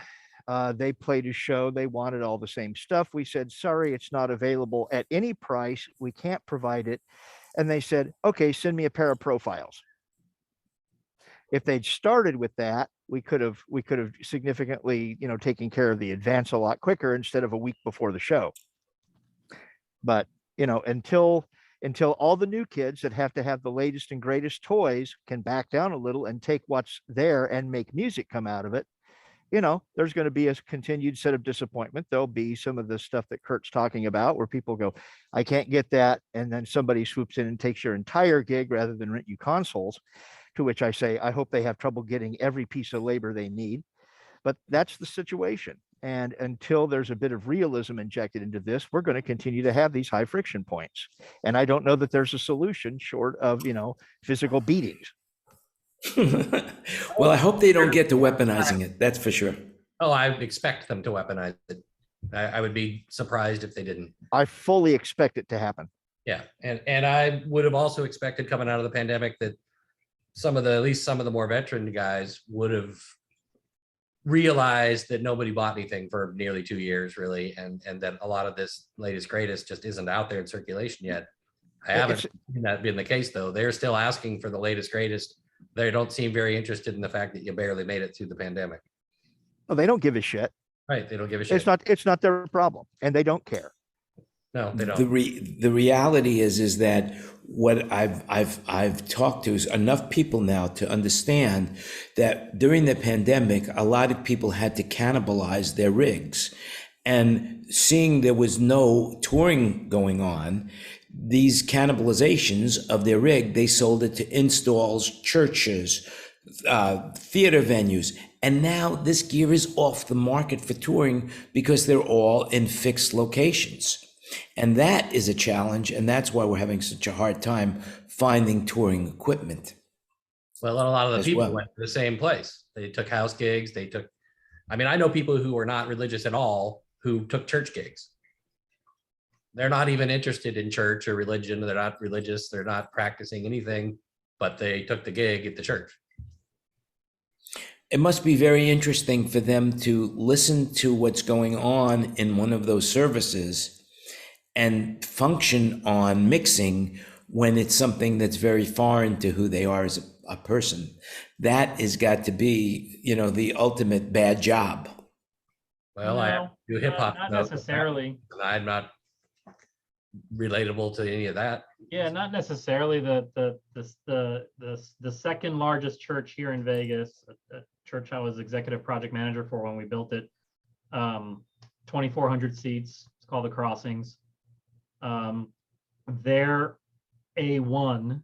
they played a show. They wanted all the same stuff. We said, sorry, it's not available at any price. We can't provide it. And they said, okay, send me a pair of profiles. If they'd started with that, we could have significantly, taken care of the advance a lot quicker instead of a week before the show. But, until all the new kids that have to have the latest and greatest toys can back down a little and take what's there and make music come out of it, there's going to be a continued set of disappointment. There'll be some of the stuff that Kurt's talking about where people go, I can't get that. And then somebody swoops in and takes your entire gig rather than rent you consoles. To which I say, I hope they have trouble getting every piece of labor they need. But that's the situation. And until there's a bit of realism injected into this, we're going to continue to have these high friction points. And I don't know that there's a solution short of, physical beatings. Well, I hope they don't get to weaponizing it. That's for sure. Oh, I expect them to weaponize it. I would be surprised if they didn't. I fully expect it to happen. Yeah, and I would have also expected coming out of the pandemic that at least some of the more veteran guys would have realized that nobody bought anything for nearly 2 years, really, and that a lot of this latest greatest just isn't out there in circulation yet. I haven't seen that been the case, though. They're still asking for the latest greatest. They don't seem very interested in the fact that you barely made it through the pandemic. Well, they don't give a shit. Right, they don't give a shit. It's not their problem, and they don't care. No, they don't. The reality is that what I've talked to is enough people now to understand that during the pandemic, a lot of people had to cannibalize their rigs, and seeing there was no touring going on, these cannibalizations of their rig, they sold it to installs, churches, theater venues. And now this gear is off the market for touring because they're all in fixed locations. And that is a challenge. And that's why we're having such a hard time finding touring equipment. Well, a lot of the people well. went to the same place. They took house gigs. I know people who are not religious at all who took church gigs. They're not even interested in church or religion. They're not religious. They're not practicing anything, but they took the gig at the church. It must be very interesting for them to listen to what's going on in one of those services and function on mixing when it's something that's very foreign to who they are as a person. That has got to be, the ultimate bad job. Well, No, I do hip hop. not necessarily. I'm not relatable to any of that. Yeah, not necessarily. The second largest church here in Vegas, a church I was executive project manager for when we built it, 2,400 seats. It's called the Crossings. Their A1.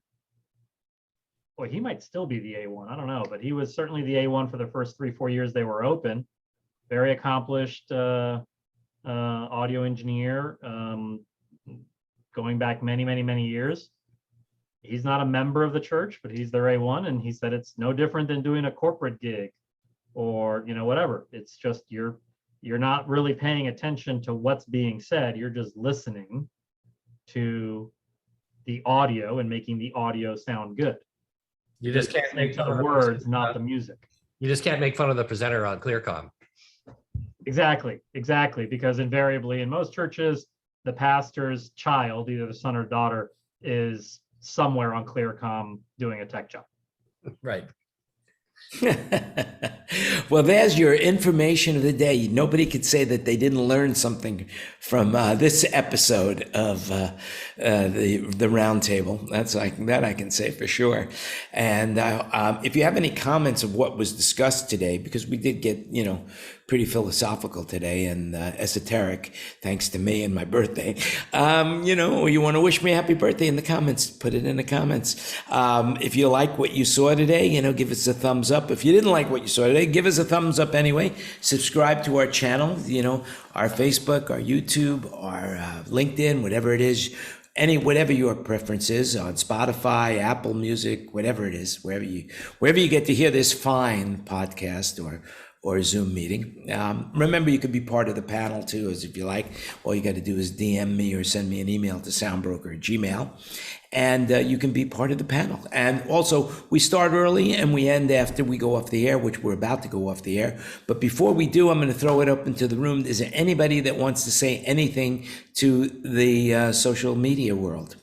Boy, he might still be the A1. I don't know, but he was certainly the A1 for the first 3-4 years they were open. Very accomplished audio engineer. Going back many years. He's not a member of the church, but he's their A1, and he said it's no different than doing a corporate gig or whatever. It's just you're not really paying attention to what's being said. You're just listening to the audio and making the audio sound good. You just can't make fun of the words, not the music. You just can't make fun of the presenter on ClearCom. Exactly, because invariably in most churches, the pastor's child, either the son or daughter, is somewhere on ClearCom doing a tech job. Right. Well, there's your information of the day. Nobody could say that they didn't learn something from this episode of the Roundtable. That I can say for sure. And if you have any comments of what was discussed today, because we did get pretty philosophical today and esoteric, thanks to me and my birthday. You want to wish me a happy birthday in the comments, put it in the comments. If you like what you saw today, give us a thumbs up. If you didn't like what you saw today, give us a thumbs up anyway. Subscribe to our channel, our Facebook, our YouTube, our LinkedIn, whatever it is. Whatever your preference is, on Spotify, Apple Music, whatever it is, wherever you get to hear this fine podcast or a Zoom meeting. Remember, you could be part of the panel too, as if you like. All you got to do is DM me or send me an email to SoundBroker@gmail, and you can be part of the panel. And also, we start early and we end after we go off the air, which we're about to go off the air. But before we do, I'm going to throw it up into the room. Is there anybody that wants to say anything to the social media world?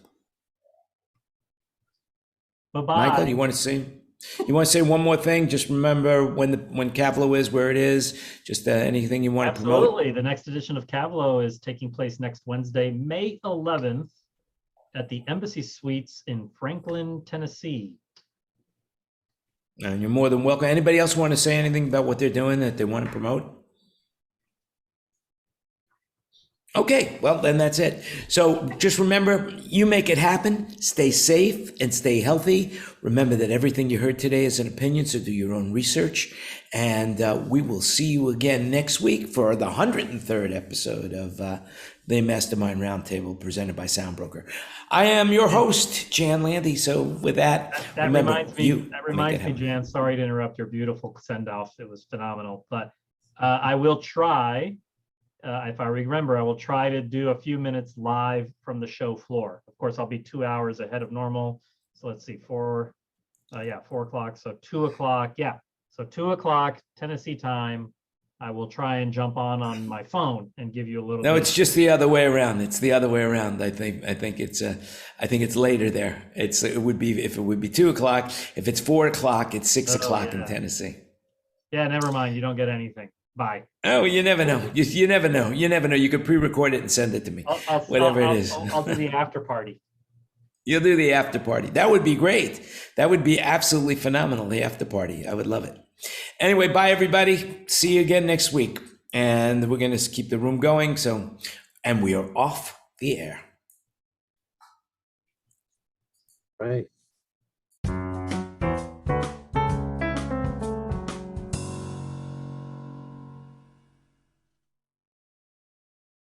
Bye-bye. Michael, you want to say one more thing? Just remember when Cavalo is where it is. Just anything you want to promote. Absolutely. The next edition of Cavalo is taking place next Wednesday, May 11th, at the Embassy Suites in Franklin, Tennessee. And you're more than welcome. Anybody else want to say anything about what they're doing that they want to promote? Okay, well, then that's it. So just remember, you make it happen. Stay safe and stay healthy. Remember that everything you heard today is an opinion, so do your own research. And we will see you again next week for the 103rd episode of the Mastermind Roundtable presented by SoundBroker. I am your host, Jan Landy. So with that, That remember, reminds me, you that make reminds it me, happen. Jan, sorry to interrupt your beautiful send off. It was phenomenal, but I will try, if I remember, I will try to do a few minutes live from the show floor. Of course, I'll be 2 hours ahead of normal. So let's see, 4 o'clock. So 2 o'clock. Yeah. So 2 o'clock Tennessee time. I will try and jump on my phone and give you a little. No, bit it's just the other way around. It's the other way around. I think it's later there. It would be 2 o'clock. If it's 4 o'clock, it's 6 o'clock in yeah. Tennessee. Yeah, never mind. You don't get anything. Bye. Oh, you never know. You never know. You never know. You could pre-record it and send it to me. Whatever it is. I'll do the after party. You'll do the after party. That would be great. That would be absolutely phenomenal. The after party. I would love it. Anyway, bye everybody. See you again next week. And we're going to keep the room going. And we are off the air. Right.